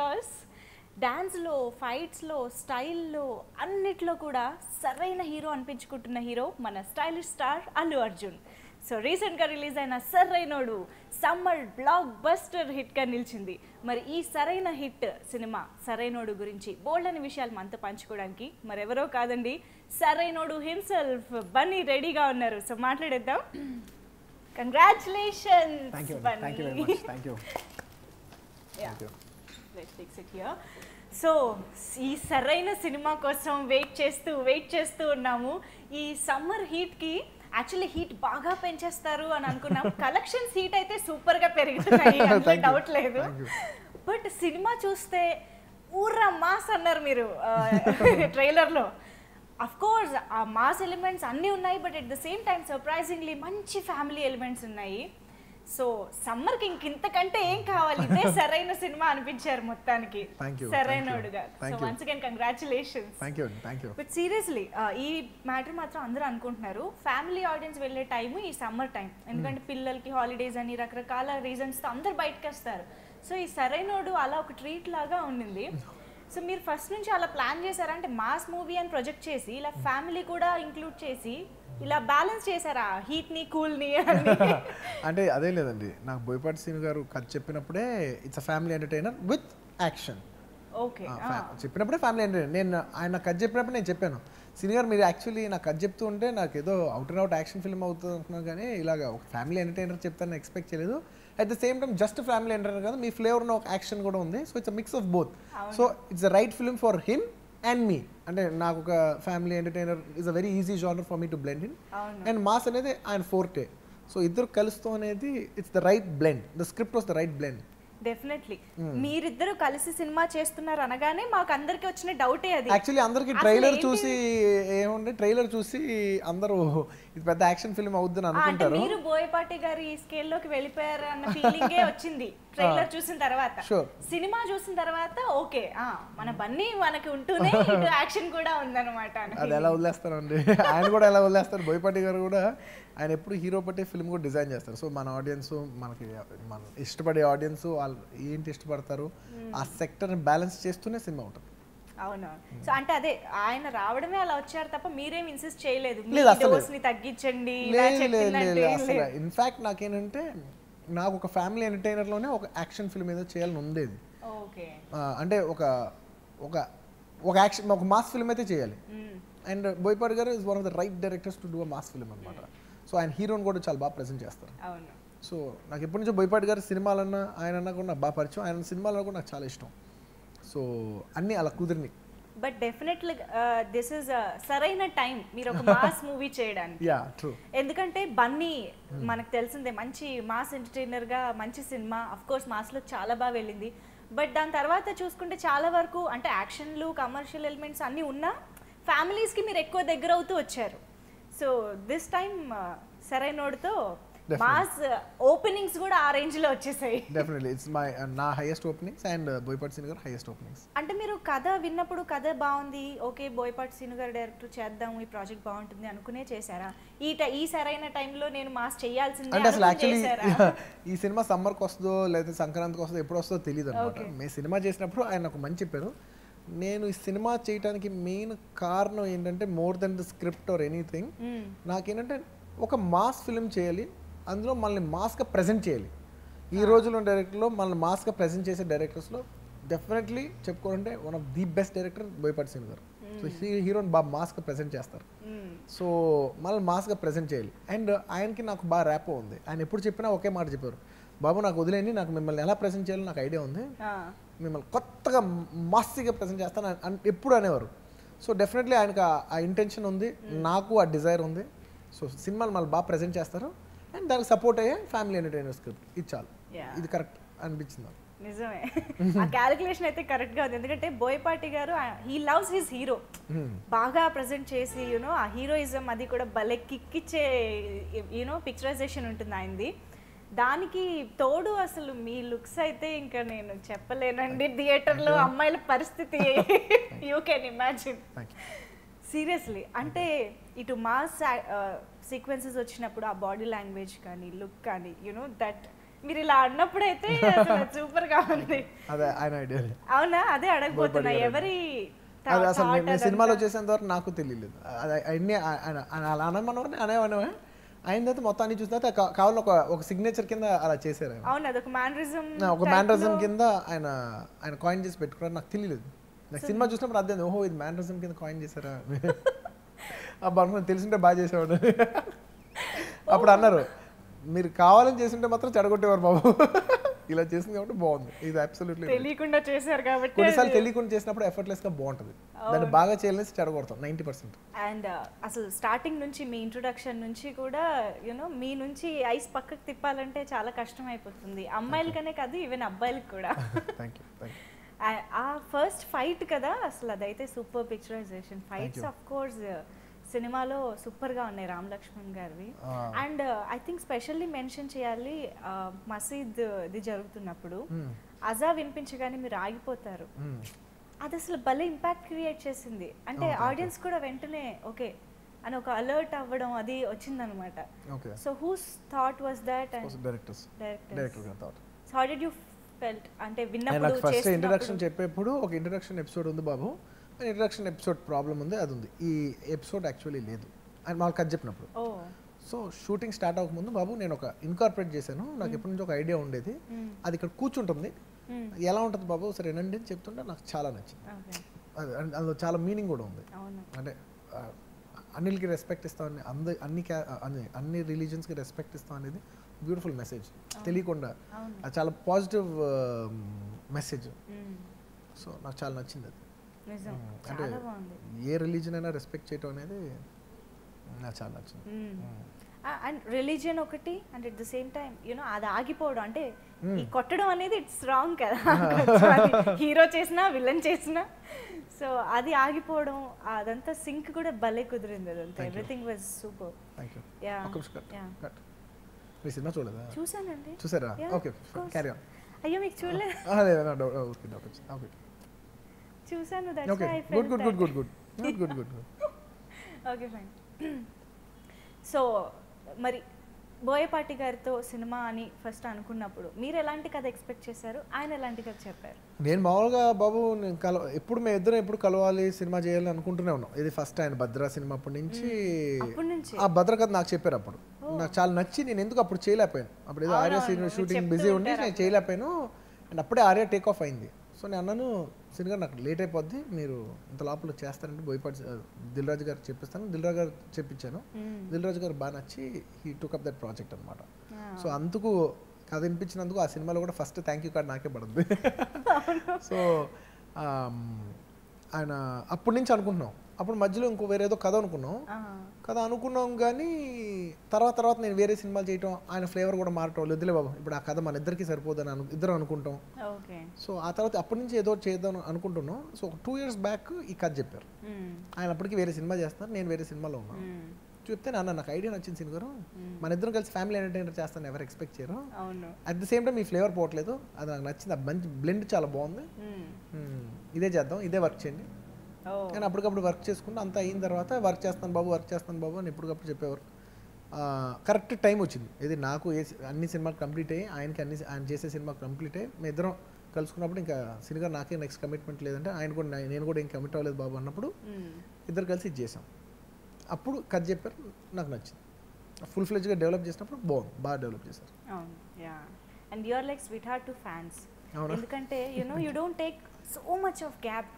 Because డాన్స్లో, ఫైట్స్లో, స్టైల్లో అన్నిట్లో కూడా సరైన హీరో అనిపించుకుంటున్న హీరో మన stylish star Allu Arjun. So రీసెంట్గా రిలీజ్ అయిన సరైనోడు సమ్మర్ బ్లాక్ బస్టర్ హిట్గా నిలిచింది. మరి ఈ సరైన హిట్ సినిమా సరైనోడు గురించి బోల్డని విషయాలు మనతో పంచుకోవడానికి మరెవరో కాదండి, సరైనోడు హిమ్సెల్ఫ్ బన్నీ రెడీగా ఉన్నారు. సో మాట్లాడేద్దాం. కంగ్రాచులేషన్స్ బన్నీ. సో ఈ సరైన సినిమా కోసం వెయిట్ చేస్తూ ఉన్నాము. ఈ సమ్మర్ హీట్కి యాక్చువల్లీ హీట్ బాగా పెంచేస్తారు అని అనుకున్నాం. కలెక్షన్స్ హీట్ అయితే సూపర్గా పెరుగుతున్నాయి, డౌట్ లేదు. బట్ సినిమా చూస్తే ఊర్రా మాస్ అన్నారు మీరు ట్రైలర్లో. అఫ్ కోర్స్ ఆ మాస్ ఎలిమెంట్స్ అన్నీ ఉన్నాయి, but at the same time surprisingly మంచి ఫ్యామిలీ ఎలిమెంట్స్ ఉన్నాయి. సో సమ్మర్కి ఇంతకంటే ఏం కావాలి, ఇదే సరైన సినిమా అనిపించారు మొత్తానికి సరైనోడుగా. So once again congratulations. But seriously ఈ మ్యాటర్ మాత్రం అందరూ అనుకుంటున్నారు ఫ్యామిలీ ఆడియన్స్ వెళ్ళే టైము ఈ సమ్మర్ టైం, ఎందుకంటే పిల్లలకి హాలిడేస్ అని రకరకాల రీజన్స్తో అందరు బయటకు వస్తారు. సో ఈ సరైనోడు అలా ఒక ట్రీట్ లాగా ఉండింది. సో మీరు ఫస్ట్ నుంచి అలా ప్లాన్ చేశారా, అంటే మాస్ మూవీ అని ప్రొజెక్ట్ చేసి ఇలా ఫ్యామిలీ కూడా ఇంక్లూడ్ చేసి ఇలా బ్యాలెన్స్ చేశారా హీట్ని కూల్ని? అంటే అదే లేదండి, నాకు బోయపాటి సీను గారు కథ చెప్పినప్పుడే it's a family entertainer with action. Okay, చెప్పినప్పుడే ఫ్యామిలీ ఎంటర్టైనర్. నేను ఆయన కథ చెప్పినప్పుడు నేను చెప్పాను, సీను గారు మీరు యాక్చువల్లీ నాకు కథ చెప్తూ ఉంటే నాకు ఏదో out and out action film అవుతుంది అనుకున్నాను, కానీ ఇలాగ ఒక ఫ్యామిలీ ఎంటర్టైనర్ చెప్తాను ఎక్స్పెక్ట్ చేయలేదు. At the same time just family entertainer కాదు, మీ ఫ్లేవర్లో ఒక యాక్షన్ కూడా ఉంది. So it's a mix of both. So it's the right film for him and me. అంటే నాకు ఒక family entertainer is a very easy genre for me to blend in, and mass అనేది ఆయన ఫోర్టే. సో ఇద్దరు కలుస్తూ అనేది it's the right blend. The script was the right blend. Definitely మీరిద్దరు కలిసి సినిమా చేస్తున్నారు అనగానే మాకు అందరికి వచ్చిన డౌటే అది. యాక్చువల్లీ అందరికి ట్రైలర్ చూసి ఏముంది, ట్రైలర్ చూసి అందరూ ఇది పెద్ద యాక్షన్ ఫిల్మ్ అవుద్దని అనుకుంటారు. మీరు బోయపాటి గారి స్కేల్ లోకి వెళ్ళిపోయారు అన్న ఫీలింగే వచ్చింది ట్రైలర్ చూసిన తర్వాత. సినిమా చూసిన తర్వాత ఓకే మన బన్నీ మనకి ఉంటూనే ఇటు యాక్షన్ కూడా ఉందన్నమాట. అది ఎలా వదిలేస్తారండి, ఆయన కూడా ఎలా వదిలేస్తారు. బోయపాటి గారు కూడా ఆయన ఎప్పుడు హీరో పట్టే ఫిల్మ్ కూడా డిజైన్ చేస్తారు. సో మన ఆడియన్స్, మనకి మన ఇష్టపడే ఆడియన్స్ వాళ్ళు ఏంటి ఇష్టపడతారు, ఆ సెక్టర్ని బ్యాలెన్స్ చేస్తూనే సినిమా ఉంటుంది. అవునవును. సో అంటే అదే ఆయన రావడమే అలా వచ్చారు తప్ప మీరేం ఇన్సిస్ట్ చేయలేదు డోస్ని తగ్గించండి. ఇన్ఫాక్ట్ నాకేంటంటే నాకు ఒక ఫ్యామిలీ ఎంటర్టైనర్లోనే ఒక యాక్షన్ ఫిల్మ్ ఏదో చేయాలని ఉండేది. అంటే ఒక యాక్షన్ ఒక మాస్ ఫిల్మ్ అయితే చేయాలి. అండ్ బోయపాటి గారు is one of the right directors to do a mass film అనమాట. సో ఆయన హీరోని కూడా చాలా బాగా ప్రెజెంట్ చేస్తారు. సో నాకు ఎప్పటి నుంచో బోయపాటి గారి సినిమాలన్నా ఆయనన్నా కూడా నాకు బాగా పరిచయం. ఆయన సినిమాలన్నా కూడా నాకు చాలా ఇష్టం. సో అన్నీ అలా కుదిరినాయి. బట్ డెఫినెట్లీ దిస్ ఇస్ సరైన టైం మీరు ఒక మాస్ మూవీ చేయడానికి. ఎందుకంటే బన్నీ మనకు తెలిసిందే మంచి మాస్ ఎంటర్టైనర్గా మంచి సినిమా, అఫ్ కోర్స్ మాస్లో చాలా బాగా వెళ్ళింది. బట్ దాని తర్వాత చూసుకుంటే చాలా వరకు అంటే యాక్షన్లు కమర్షియల్ ఎలిమెంట్స్ అన్నీ ఉన్నా ఫ్యామిలీస్కి మీరు ఎక్కువ దగ్గర అవుతూ వచ్చారు. సో దిస్ టైం సరైనోడుతో మాస్ ఓపెనింగ్స్ కూడా ఆ రేంజ్ లో వచ్చేసాయి. డెఫినెట్లీ ఇట్స్ మై నా highest openings and Boyapati Seenu గారు హైయెస్ట్ ఓపెనింగ్స్. అంటే మీరు కథ విన్నప్పుడు కథ బాగుంది, ఓకే బోయపాటి సీను గారు డైరెక్టర్ చేద్దాం, ఈ ప్రాజెక్ట్ బాగుంటుంది అనుకునే చేశారా? ఈ సరైన టైంలో నేను మాస్ చేయాల్సిందే అంటే అసలు యాక్చువల్లీ ఈ సినిమా సమ్మర్కి వస్తుందో లేదా సంక్రాంతికి వస్తుందో ఎప్పుడు వస్తుందో తెలియదు అనమాట. మేము సినిమా చేసినప్పుడు ఆయన ఒక మంచి చెప్పారు, నేను ఈ సినిమా చేయడానికి మెయిన్ కారణం ఏంటంటే more than the script or anything, నాకేంటంటే ఒక మాస్ ఫిల్మ్ చేయాలి, అందులో మనల్ని మాస్గా ప్రజెంట్ చేయాలి. ఈ రోజుల్లో డైరెక్టర్లో మనల్ని మాస్గా ప్రజెంట్ చేసే డైరెక్టర్స్లో డెఫినెట్లీ చెప్పుకోవాలంటే one of the best director Boyapati Seenu garu. So హీరోని బాగా మాస్గా ప్రజెంట్ చేస్తారు. సో మనల్ని మాస్గా ప్రజెంట్ చేయాలి. అండ్ ఆయనకి నాకు బాగా ర్యాపో ఉంది. ఆయన ఎప్పుడు చెప్పినా ఒకే మాట చెప్పారు, బాబు నాకు వదిలేండి, నాకు మిమ్మల్ని ఎలా ప్రజెంట్ చేయాలో నాకు ఐడియా ఉంది, మిమ్మల్ని కొత్తగా మాస్గా ప్రజెంట్ చేస్తాను ఎప్పుడు అనేవారు. సో డెఫినెట్లీ ఆయనకు ఆ ఇంటెన్షన్ ఉంది, నాకు ఆ డిజైర్ ఉంది. సో సినిమాలు మళ్ళీ బాగా ప్రజెంట్ చేస్తారు అండ్ దానికి సపోర్ట్ అయ్యే ఫ్యామిలీ ఎంటర్టైనర్ స్క్రిప్ట్, ఇది చాలు, ఇది కరెక్ట్ అనిపించింది. నిజమే, ఆ క్యాలిక్యులేషన్ అయితే కరెక్ట్గా ఉంది. ఎందుకంటే బోయపాటి గారు హీ లవ్స్ హిస్ హీరో బాగా ప్రజెంట్ చేసి యూనో ఆ హీరోయిజం అది కూడా భలే కిక్కిచ్చే యూనో పిక్చరైజేషన్ ఉంటుంది ఆయనది. దానికి తోడు అసలు మీ లుక్స్ అయితే ఇంకా నేను చెప్పలేనండి, థియేటర్లో అమ్మాయిల పరిస్థితి యూ కెన్ ఇమాజిన్ సీరియస్లీ. అంటే ఇటు మాస్ సీక్వెన్సెస్ వచ్చినప్పుడు ఆ బాడీ లాంగ్వేజ్ కానీ లుక్ కానీ యూనో దట్ మీరు ఇలా అన్నప్పుడైతే సూపర్ గా ఉంది. అదే ఆయన ఐడియా. అవునా, అదే అడగబోతున్నా, ఎవరి అది అసలు నేను సినిమాలో చేసేంత వరకు నాకు తెలియలేదు. అన్ని అలా అనమని అనేవనే అయిన తర్వాత మొత్తం అన్ని చూసిన తర్వాత కావాలని ఒక సిగ్నేచర్ కింద అలా చేశారు. అవును, అదొక మేనరిజం, ఒక మేనరిజం కింద ఆయన కాయిన్ చేసి పెట్టుకున్నారు. నాకు తెలియలేదు. నాకు సినిమా చూసినప్పుడు అదే, ఓహో ఇది మేనరిజం కింద కాయిన్ చేశారా అబ్బా తెలిసింటే బాగా చేసేవాడు. అప్పుడు అన్నారు మీరు కావాలని చేస్తుంటే మాత్రం చెడగొట్టేవారు బాబు, ఇలా చేసింది కాబట్టి బాగుంది. ఇది అబ్సల్యూట్లీ తెలియకుండా చేశారు కాబట్టి. కొన్నిసార్లు తెలియకుండా చేసినప్పుడు ఎఫర్ట్లెస్ గా బాగుంటుంది, దాన్ని బాగా చేయాలని చెడగొడతాం 90%. అండ్ అసలు స్టార్టింగ్ నుంచి మీ ఇంట్రొడక్షన్ నుంచి కూడా మీ నుంచి ఐస్ పక్కకు తిప్పాలంటే చాలా కష్టం అయిపోతుంది, అమ్మాయిలకనే కాదు ఈవెన్ అబ్బాయిలకి కూడా. ఆ ఫస్ట్ ఫైట్ కదా అసలు, అదైతే super picturisation fights. Of course సినిమాలో సూపర్ గా ఉన్నాయి రామ్ లక్ష్మణ్ గారివి. And I think specially mention చేయాలి, మసీద్ ఇది జరుగుతున్నప్పుడు అజా వినిపించగానే మీరు ఆగిపోతారు, అది అసలు భలే ఇంపాక్ట్ క్రియేట్ చేసింది. అంటే ఆడియన్స్ కూడా వెంటనే ఓకే అని ఒక అలర్ట్ అవ్వడం అది వచ్చిందనమాట. So whose thought was that? Director thought. So how did you felt? అంటే విన్నప్పుడు ఫస్ట్ ఇంట్రడక్షన్ చెప్పేప్పుడు ఒక ఇంట్రడక్షన్ ఎపిసోడ్ ఉంది బాబు, ఇంట్రడక్షన్ ఎపిసోడ్ ప్రాబ్లం ఉంది, అది ఉంది. ఈ ఎపిసోడ్ యాక్చువల్లీ లేదు అని మాకు కథ చెప్పినప్పుడు. సో షూటింగ్ స్టార్ట్ అవ్వకముందు బాబు నేను ఒక ఇన్కార్పొరేట్ చేశాను, నాకు ఎప్పటి నుంచి ఒక ఐడియా ఉండేది, అది ఇక్కడ కూర్చుంటుంది, ఎలా ఉంటుంది బాబు సరే రండి అని చెప్తుంటే నాకు చాలా నచ్చింది. అది అందులో చాలా మీనింగ్ కూడా ఉంది. అంటే అన్నిటికి రెస్పెక్ట్ ఇస్తామని, అన్ని రిలీజన్స్కి రెస్పెక్ట్ ఇస్తాం అనేది బ్యూటిఫుల్ మెసేజ్, తెలియకుండా అది చాలా పాజిటివ్ మెసేజ్. సో నాకు చాలా నచ్చింది అది. అంటే ఏ రిలీజన్ అయినా రెస్పెక్ట్ చేయటం అనేది నాకు చాలా నచ్చింది. అండ్ రిలీజియన్ ఒకటి, and at the same time అది ఆగిపోవడం, అంటే ఈ కొట్టడం అనేది ఇట్స్ రాంగ్ కదా, హీరో చేసినా విలన్ చేసినా. సో అది ఆగిపోవడం, అదంతా సింక్ కూడా భలే కుదిరింది, అదంతా ఎవ్రీథింగ్ వాజ్ సూపర్. సినిమా చూడలేదా? చూసానండి. చూసారా? Okay carry on. అయ్యో మీకు చూడలేదు? చూసాను. Okay good good good good good good good good. Okay fine. So మరి బోయపాటి గారితో సినిమా అని ఫస్ట్ అనుకున్నప్పుడు మీరు ఎలాంటి కథ ఎక్స్పెక్ట్ చేశారు, ఆయన ఎలాంటి కథ చెప్పారు? నేను మామూలుగా బాబు ఎప్పుడు మేము ఇద్దరం ఎప్పుడు కలవాలి సినిమా చేయాలని అనుకుంటూనే ఉన్నాం. ఇది ఫస్ట్ ఆయన భద్ర సినిమా అప్పటి నుంచి ఆ భద్ర కథ నాకు చెప్పారు. అప్పుడు నాకు చాలా నచ్చి నేను ఎందుకు అప్పుడు చేయలేకపోయాను, అప్పుడు ఏదో ఆర్యా షూటింగ్ బిజీ ఉండి నేను చేయలేకపోయాను. అండ్ అప్పుడే ఆర్యా టేక్ ఆఫ్ అయింది. సో నేను అన్నాను సినిమా నాకు లేట్ అయిపోద్ది, మీరు ఇంత లోపల చేస్తారంటే బోయపాటి దిల్ రాజు గారు చెప్పిస్తాను, దిల్ రాజు గారు చెప్పించాను. దిల్ రాజు గారు బాగా నచ్చి he took up that project అనమాట. సో అందుకు కథ వినిపించినందుకు ఆ సినిమాలో కూడా ఫస్ట్ థ్యాంక్ యూ కార్డ్ నాకే పడుతుంది. సో ఆయన అప్పటి నుంచి అనుకుంటున్నాం, అప్పుడు మధ్యలో ఇంకో వేరేదో కథ అనుకున్నాం కానీ తర్వాత నేను వేరే సినిమాలు చేయటం, ఆయన ఫ్లేవర్ కూడా మారటం, వద్దులే బాబు ఇప్పుడు ఆ కథ మన ఇద్దరికి సరిపోదని ఇద్దరం అనుకుంటాం. సో ఆ తర్వాత అప్పటి నుంచి ఏదో చేద్దాం అనుకుంటున్నాం. సో 2 years బ్యాక్ ఈ కథ చెప్పారు. ఆయన అప్పటికి వేరే సినిమా చేస్తున్నారు, నేను వేరే సినిమాలో ఉన్నాను. చెప్తే నాకు ఐడియా నచ్చింది సినిమా గారు, మన ఇద్దరం కలిసి ఫ్యామిలీ ఎంటర్టైనర్ చేస్తాను, ఎవరు ఎక్స్పెక్ట్ చేయరు. అట్ ద సేమ్ టైం ఈ ఫ్లేవర్ పోవట్లేదు, అది నాకు నచ్చింది. ఆ మంచి బ్లెండ్ చాలా బాగుంది, ఇదే చేద్దాం, ఇదే వర్క్ చేయండి. కానీ అప్పటికప్పుడు వర్క్ చేసుకుంటూ అంతా అయిన తర్వాత వర్క్ చేస్తాను బాబు అని ఎప్పటికప్పుడు చెప్పేవారు. కరెక్ట్ టైం వచ్చింది, ఇది నాకు అన్ని సినిమాలు కంప్లీట్ అయ్యి ఆయన చేసే సినిమా కంప్లీట్ అయ్యి మేము ఇద్దరం కలుసుకున్నప్పుడు ఇంకా సినిమా నాకే నెక్స్ట్ కమిట్మెంట్ లేదంటే నేను కూడా ఏం కమిట్ అవ్వలేదు బాబు అన్నప్పుడు ఇద్దరు కలిసి ఇది చేసాం. అప్పుడు కథ చెప్పారు, నాకు నచ్చింది. ఫుల్ ఫ్లెడ్జ్గా డెవలప్ చేసినప్పుడు బాగా డెవలప్ చేశారు. And you are like sweetheart to fans, ఎందుకంటే you don't take so much of gap.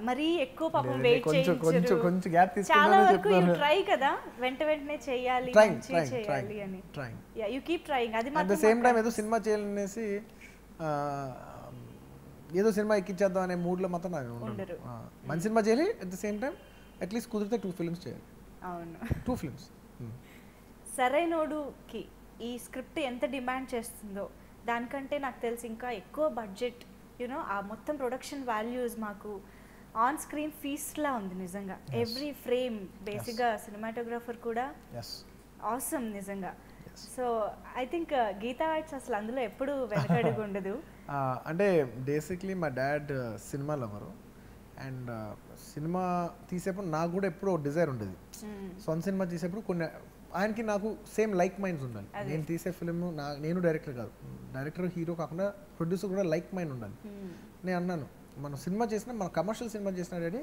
మరీ ఎక్కువ పాపం వెయిట్ చేయించరు, కొంచెం గ్యాప్ చాలా వరకు యు ట్రై కదా వెంటనే చేయాలి అని. Yeah you keep trying. అది అట్ ద సేమ్ టైం ఏదో సినిమా చేయాలనేసి ఏదో సినిమా ఎక్కించేద్దాం అనే మూడ్లో మాత్రం నాకు ఉండరు. మంచి సినిమా చేయాలి, at the same time at least కుదిరితే 2 films చేయాలి. అవును, 2 films. సరైనోడుకి ఈ స్క్రిప్ట్ ఎంత డిమాండ్ చేస్తుందో దానికంటే నాకు తెలిసి ఇంకా ఎక్కువ బడ్జెట్, ఆ మొత్తం ప్రొడక్షన్ వాల్యూస్ మాకు ఆన్ స్క్రీన్ ఫీస్ట్లా ఉంది నిజంగా. ఎవ్రీ ఫ్రేమ్ బేసిక్గా సినిమాటోగ్రాఫర్ కూడా ఆసమ్ నిజంగా. So I think Geetha Arts అసలు అందులో ఎప్పుడు వెనకడుగు ఉండదు. అంటే బేసిక్లీ మా డాడ్ సినిమా లవరు, అండ్ సినిమా తీసేప్పుడు నాకు కూడా ఎప్పుడూ డిజైర్ ఉండేది. సొంత సినిమా తీసేప్పుడు ఆయనకి నాకు సేమ్ లైక్ మైండ్స్ ఉండాలి. నేను తీసే ఫిల్మ్ నేను డైరెక్టర్ కాదు, డైరెక్టర్ హీరో కాకుండా ప్రొడ్యూసర్ కూడా లైక్ మైండ్ ఉండాలి. నేను అన్నాను మనం సినిమా చేసినా, మన కమర్షియల్ సినిమా చేసినా డాడీ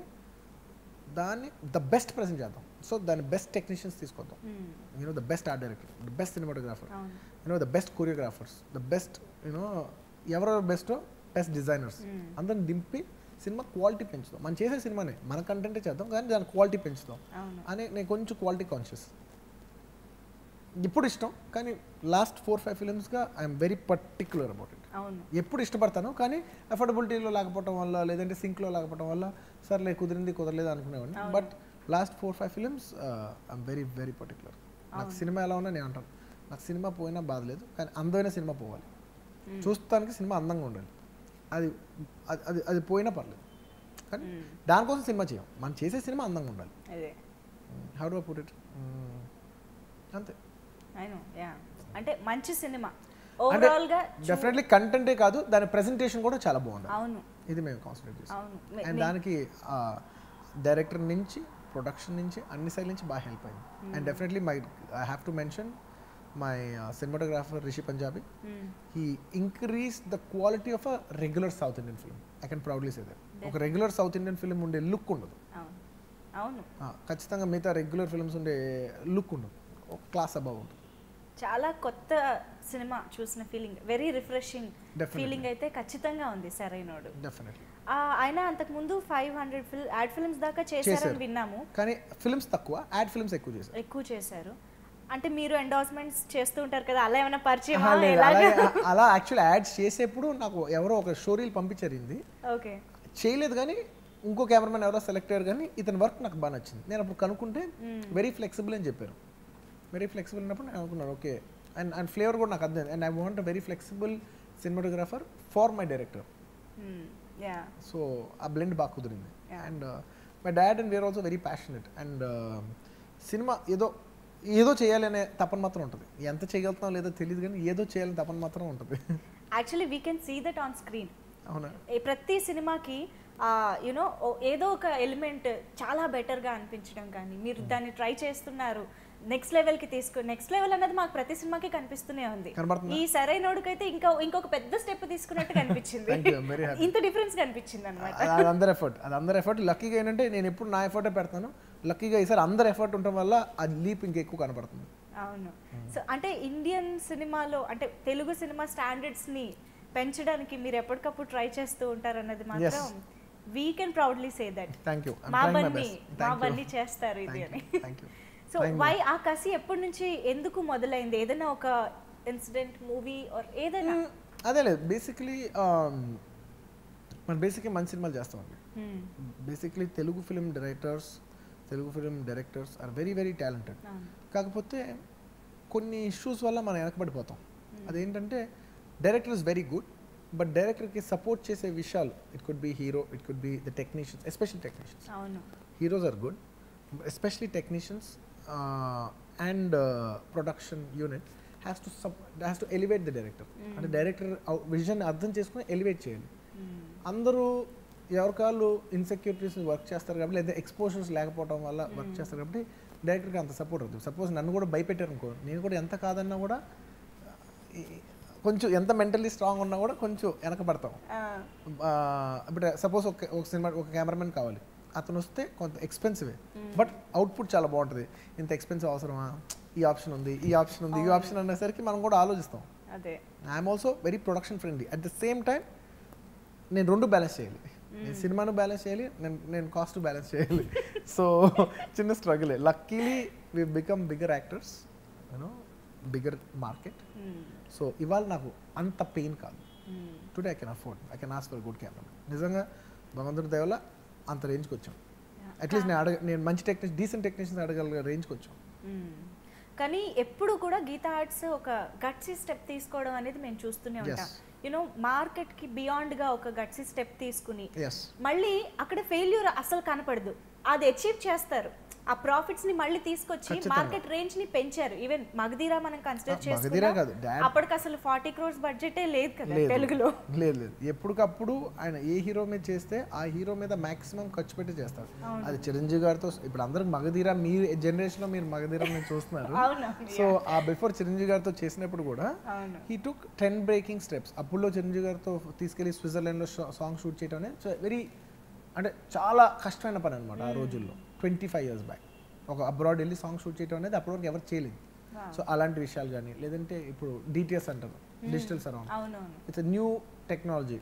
దాన్ని ద బెస్ట్ ప్రజెంట్ చేద్దాం. సో దాని బెస్ట్ టెక్నీషియన్స్ తీసుకొద్దాం, you know the best art director, the best cinematographer, you know the best choreographers, the best you know ఎవరెవరు బెస్టో బెస్ట్ డిజైనర్స్ అందరిని దింపి సినిమా క్వాలిటీ పెంచుదాం. మనం చేసే సినిమానే మన కంటెంటే చేద్దాం కానీ దాని క్వాలిటీ పెంచుదాం అని నేను కొంచెం క్వాలిటీ కాన్షియస్. ఇప్పుడు ఇష్టం కానీ లాస్ట్ 4-5 ఫిలిమ్స్గా I'm very particular about it. ఎప్పుడు ఇష్టపడతాను కానీ అఫోర్డబిలిటీలో లేకపోవడం వల్ల లేదంటే సింక్లో లేకపోవడం వల్ల సర్లే కుదిరింది కుదరలేదు అనుకునేవాడిని. But last 4-5 films I'm very very particular. నాకు సినిమా ఎలా ఉన్నా నేను అంటాను నాకు సినిమా పోయినా బాధ లేదు కానీ అందమైన సినిమా పోవాలి, చూస్తానికి సినిమా అందంగా ఉండాలి. అది అది అది పోయినా పర్లేదు కానీ దానికోసం సినిమా చేయం, మనం చేసే సినిమా అందంగా ఉండాలి. How do I put it అంతే. అంటే మంచి సినిమా ఓవరాల్ గా డెఫినెట్లీ కంటెంటే కాదు దాని ప్రెజెంటేషన్ కూడా చాలా బాగుంది. అవును, ఇది మేము కాన్సన్ట్రేట్ చేస్తాం. అండ్ దానికి డైరెక్టర్ నుంచి ప్రొడక్షన్ నుంచి అన్ని సైడ్ నుంచి బాగా హెల్ప్ అయింది. And definitely I have to mention my cinematographer Rishi Punjabi. He increased the quality of a regular South Indian film. I can proudly say that. ఒక regular south Indian film ఉండే look ఉండదు. అవును, ఖచ్చితంగా మిగతా regular films ఉండే look ఉండదు, ఒక class above ఉంటుంది. చాలా కొత్త సినిమా చూసిన ఫీలింగ్, వెరీ రిఫ్రెషింగ్ ఫీలింగ్ అయితే ఖచ్చితంగా ఉంది సరైనోడు. డెఫినెట్లీ ఆయన అంతకు ముందు 500 యాడ్ ఫిల్మ్స్ దాకా చేశారని విన్నాము కానీ ఫిల్మ్స్ తక్కువ, యాడ్ ఫిల్మ్స్ ఎక్కువ చేశారు. అంటే మీరు ఎండోర్స్మెంట్స్ చేస్తూ ఉంటారు కదా, అలా ఏమైనా పరిచయం? అలా యాక్చువల్లీ యాడ్స్ చేసేప్పుడు నాకు ఎవరో ఒక స్టోరీలు పంపించారు, ఓకే చేయలేదు కానీ ఇంకో కెమెరామెన్ ఎవరో సెలెక్ట్ అయ్యారు కానీ ఇతని వర్క్ నాకు బాగా నచ్చింది. నేను అప్పుడు కనుక్కుంటే వెరీ ఫ్లెక్సిబుల్ అని చెప్పారు. వెరీ ఫ్లెక్సిబుల్ అన్నప్పుడు నేను అనుకున్నాను ఓకే. అండ్ ఫ్లేవర్ కూడా నాకు అర్థం. And I want a very flexible cinematographer for my director. So ఆ బ్లెండ్ బాగా కుదిరింది. And my dad and we are also very passionate. And cinema ఏదో చేయాలనే తపన మాత్రం ఉంటుంది. ఎంత చేయగలుగుతాం లేదో తెలియదు కానీ ఏదో చేయాలని తపన మాత్రం ఉంటుంది. Actually we can see that on screen. అవునా, ప్రతి సినిమాకి యునో ఏదో ఒక ఎలిమెంట్ చాలా బెటర్గా అనిపించడం కానీ మీరు దాన్ని ట్రై చేస్తున్నారు, నెక్స్ట్ లెవెల్కి నెక్స్ట్ లెవెల్ అనేది మాకు ప్రతి సినిమాకి కనిపిస్తూనే ఉంది. ఈ సరైనోడికైతే ఇంకొక పెద్ద స్టెప్ తీసుకున్నట్టు కనిపించింది, ఇంత డిఫరెన్స్ కనిపించింది అనమాట. అది అందరి ఎఫర్ట్. లక్కీగా ఏంటంటే నేను ఎప్పుడు నా ఎఫర్టే పెడతాను, లక్కీగా ఈసారి అందరు ఎఫర్ట్ ఉండటం వల్ల ఆ లీప్ ఇంకెక్కువ కనపడుతుంది. అవును. సో అంటే ఇండియన్ సినిమాలో అంటే తెలుగు సినిమా స్టాండర్డ్స్ని పెంచడానికి మీరు ఎప్పటికప్పుడు ట్రై చేస్తూ ఉంటారు అన్నది మాత్రం we can proudly say that. మా బన్నీ చేస్తారు ఇది అని. సో వై ఆ కసి ఎప్పటి నుంచి ఎందుకు మొదలైంది? ఏదైనా ఒక ఇన్సిడెంట్, మూవీ ఆర్ ఏదైనా? అదే లేదు, బేసిక్లీ మనం మంచి సినిమాలు చేస్తామండి. Basically Telugu film directors are very very talented. కాకపోతే కొన్ని ఇష్యూస్ వల్ల మనం వెనకబడిపోతాం. అదేంటంటే director is very good but డైరెక్టర్కి సపోర్ట్ చేసే విషయాలు, it could be hero, it could be the technicians, especially technicians. Heroes are good, especially technicians and production unit has to elevate the director. అంటే director vision అర్థం చేసుకుని elevate చేయాలి. అందరూ ఎవరికాళ్ళు insecurities work చేస్తారు కాబట్టి లేదా ఎక్స్పోజర్స్ లేకపోవడం వల్ల వర్క్ చేస్తారు కాబట్టి డైరెక్టర్కి అంత సపోర్ట్ అవుతుంది. సపోజ్ నన్ను కూడా భయపెట్టారు అనుకో, నేను కూడా ఎంత కాదన్నా కూడా కొంచెం ఎంత మెంటల్లీ స్ట్రాంగ్ ఉన్నా కూడా కొంచెం వెనకబడతాం. ఇప్పుడు సపోజ్ ఒక కెమెరామెన్ కావాలి, అతను వస్తే కొంత ఎక్స్పెన్సివే బట్ అవుట్పుట్ చాలా బాగుంటుంది. ఇంత ఎక్స్పెన్సివ్ అవసరమా, ఈ ఆప్షన్ ఉంది అనేసరికి మనం కూడా ఆలోచిస్తాం. I'm also very production friendly. At the same time నేను రెండు బ్యాలెన్స్ చేయాలి, నేను సినిమాను బ్యాలెన్స్ చేయాలి, నేను కాస్ట్ బ్యాలెన్స్ చేయాలి. సో చిన్న స్ట్రగులే. Luckily we become bigger actors, you know bigger market. So ఇవాళ నాకు అంత పెయిన్ కాదు. Today I can afford, I can ask for good camera. నిజంగా భగవంతుడి దయ వల్ల అంత రేంజ్కి వచ్చాం. అట్లీస్ట్ నేను మంచి డీసెంట్ టెక్నీషియన్స్ అడగల రేంజ్కి వచ్చాం. కానీ ఎప్పుడు కూడా గీతా ఆర్ట్స్ ఒక గట్సీ స్టెప్ తీసుకోవడం అనేది మేము చూస్తూనే ఉంటాం. యూనో మార్కెట్కి బియాండ్గా ఒక గట్సీ స్టెప్ తీసుకుని మళ్ళీ అక్కడ ఫెయిల్యూర్ అసలు కనపడదు, అది అచీవ్ చేస్తారు. ఆ ప్రాఫిట్స్ ని మళ్ళీ తీసుకొచ్చి మార్కెట్ రేంజ్ ని పెంచారు. ఈవెన్ మగధీరా మనం కన్సిడర్ మగధీరా కాదు, చేసుకున్నా అప్పటికి అసలు 40 crores బడ్జెటే లేదు కదా తెలుగులో. లేదు ఎప్పటికప్పుడు ఆయన ఏ హీరో మీద చేస్తే ఆ హీరో మీద మాక్సిమం ఖర్చు పెట్టి చేస్తారు. అది చిరంజీవి గారితో ఇప్పుడు అందరికి మగధీరా, మీ జనరేషన్ లో మీరు మగధీరా మీరు చూస్తున్నారు. సో ఆ బిఫోర్ చిరంజీవి గారితో చేసినప్పుడు కూడా హీ టుక్ 10 బ్రేకింగ్ స్టెప్స్. అప్పుడులో చిరంజీవి గారితో తీసుకెళ్లి స్విట్జర్లాండ్ లో సాంగ్ షూట్ చేయడం అనేది వెరీ అంటే చాలా కష్టమైన పని అనమాట ఆ రోజుల్లో. 25 years బ్యాక్ ఒక అబ్రాడ్ వెళ్ళి సాంగ్ షూట్ చేయడం అనేది అప్పటివరకు ఎవరు చేయలేదు. సో అలాంటి విషయాలు కానీ, లేదంటే ఇప్పుడు డిటిఎస్ అంటారు, digital surround, it's new technology.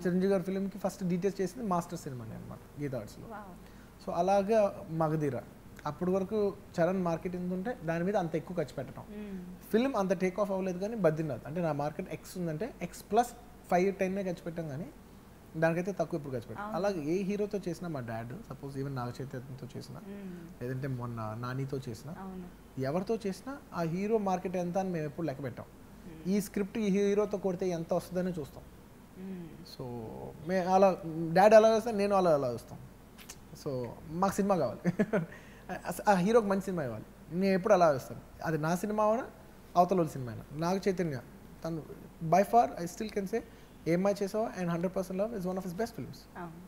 Chiranjeevi గారి ఫిల్మ్కి ఫస్ట్ డిటిఎస్ చేసింది మాస్టర్ సినిమాని అనమాట, గీతా ఆర్ట్స్లో. సో అలాగా మగధీర అప్పటి వరకు చరణ్ మార్కెట్ ఎంత ఉంటే దాని మీద అంత ఎక్కువ ఖర్చు పెట్టడం. ఫిల్మ్ అంత టేక్ ఆఫ్ అవ్వలేదు, కానీ బద్రీనాథ్ అంటే నా మార్కెట్ ఎక్స్ ఉందంటే ఎక్స్ ప్లస్ 5-10 ఖర్చు పెట్టాం, కానీ దానికైతే తక్కువ ఇప్పుడు ఖర్చు పెట్టాం. అలాగే ఏ హీరోతో చేసినా, మా డాడ్ సపోజ్ ఈవెన్ నాగ చైతన్యతో చేసినా, లేదంటే మొన్న నానితో చేసినా, ఎవరితో చేసినా ఆ హీరో మార్కెట్ ఎంత అని మేము ఎప్పుడు లెక్క పెట్టాం. ఈ స్క్రిప్ట్ ఈ హీరోతో కొడితే ఎంత వస్తుందని చూస్తాం. సో మేము అలా డాడీ అలా వేస్తాను, నేను అలా వేస్తాం. సో మాకు సినిమా కావాలి, ఆ హీరోకి మంచి సినిమా ఇవ్వాలి, నేను ఎప్పుడు అలా వేస్తాను. అది నా సినిమా అయినా అవతల సినిమా అయినా. నాగ చైతన్య తను by far I still can say Ye Maaya Chesave and 100% Love is one of his best films.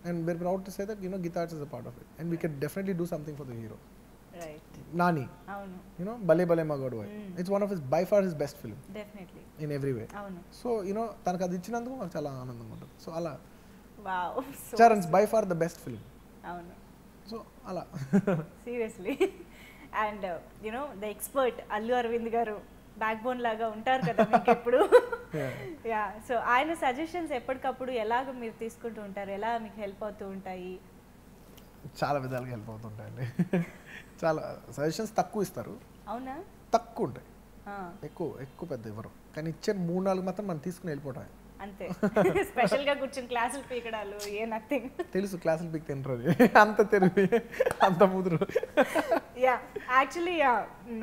And we're proud to say that, Gita Arts is a part of it. And we can definitely do something for the hero. Right. Nani. Bale Bale Magaduva. It's one of his, by far his best film. Definitely. In every way. So, తనకు అది ఇచ్చినందుకు నాకు చాలా ఆనందంగా ఉంటుంది. So అలా. Wow. Charan's by far the best film. So అలా. Seriously. And the expert Allu Arvind garu back bone లాగా ఉంటారు కదా మీకు ఎప్పుడు. యా, సో ఆయన సజెషన్స్ ఎప్పటికప్పుడు ఎలాగ మీరు తీసుకుంటూ ఉంటారు, ఎలా మీకు హెల్ప్ అవుతూ ఉంటాయి? చాలా విధాలుగా హెల్ప్ అవుతుంటాయండి. చాలా సజెషన్స్ తక్కువ ఇస్తారు. అవునా? తక్కువ ఉంటాయి, ఎక్కువ పెద్ద ఇవ్వరు, కానీ ఇచ్చే 3-4 మాత్రం మనం తీసుకుని వెళ్ళిపోవటం అంతే. స్పెషల్ గా కూర్చొని క్లాసులు పీకడాలు ఏ నథింగ్. తెలుసు క్లాసులు పీక్ తింటారు, అంత తెలివి అంత ముదురు. యా, యాక్చువల్లీ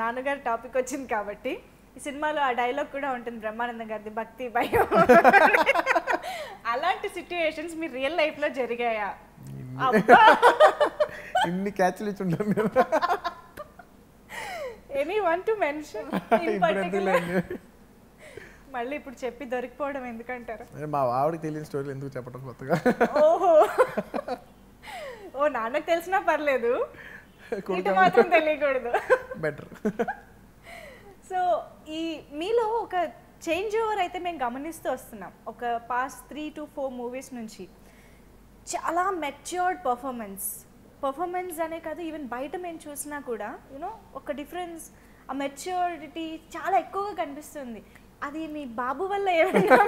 నాన్నగారు టాపిక్ వచ్చింది కాబట్టి ఈ సినిమాలో ఆ డైలాగ్ కూడా ఉంటుంది బ్రహ్మానందం గారిది, భక్తి భయం. అలాంటి సిచ్యుయేషన్స్ మీ రియల్ లైఫ్ లో జరిగాయా? ఇన్ని క్యాచ్లు ఇచ్చి ఉంటాను నేను. Any one to mention in particular? మళ్ళీ ఇప్పుడు చెప్పి దొరికిపోవడం ఎందుకంటారు? మా ఆవిడకి తెలియని స్టోరీలు ఎందుకు చెప్పడం కొత్తగా? ఓహో, ఓ నాన్నకు తెలిసినా పర్లేదు, ఇటు మాత్రం తెలియకూడదు. బెటర్. సో ఈ మీలో ఒక చేంజ్ ఓవర్ అయితే మేము గమనిస్తూ వస్తున్నాం ఒక పాస్ట్ 3 to 4 మూవీస్ నుంచి. చాలా మెచ్యూర్డ్ పర్ఫార్మెన్స్ అనే కాదు, ఈవెన్ బయట మేము చూసినా కూడా ఒక డిఫరెన్స్, ఆ మెచ్యూరిటీ చాలా ఎక్కువగా కనిపిస్తుంది. అది మీ బాబు వల్ల ఏమైనా,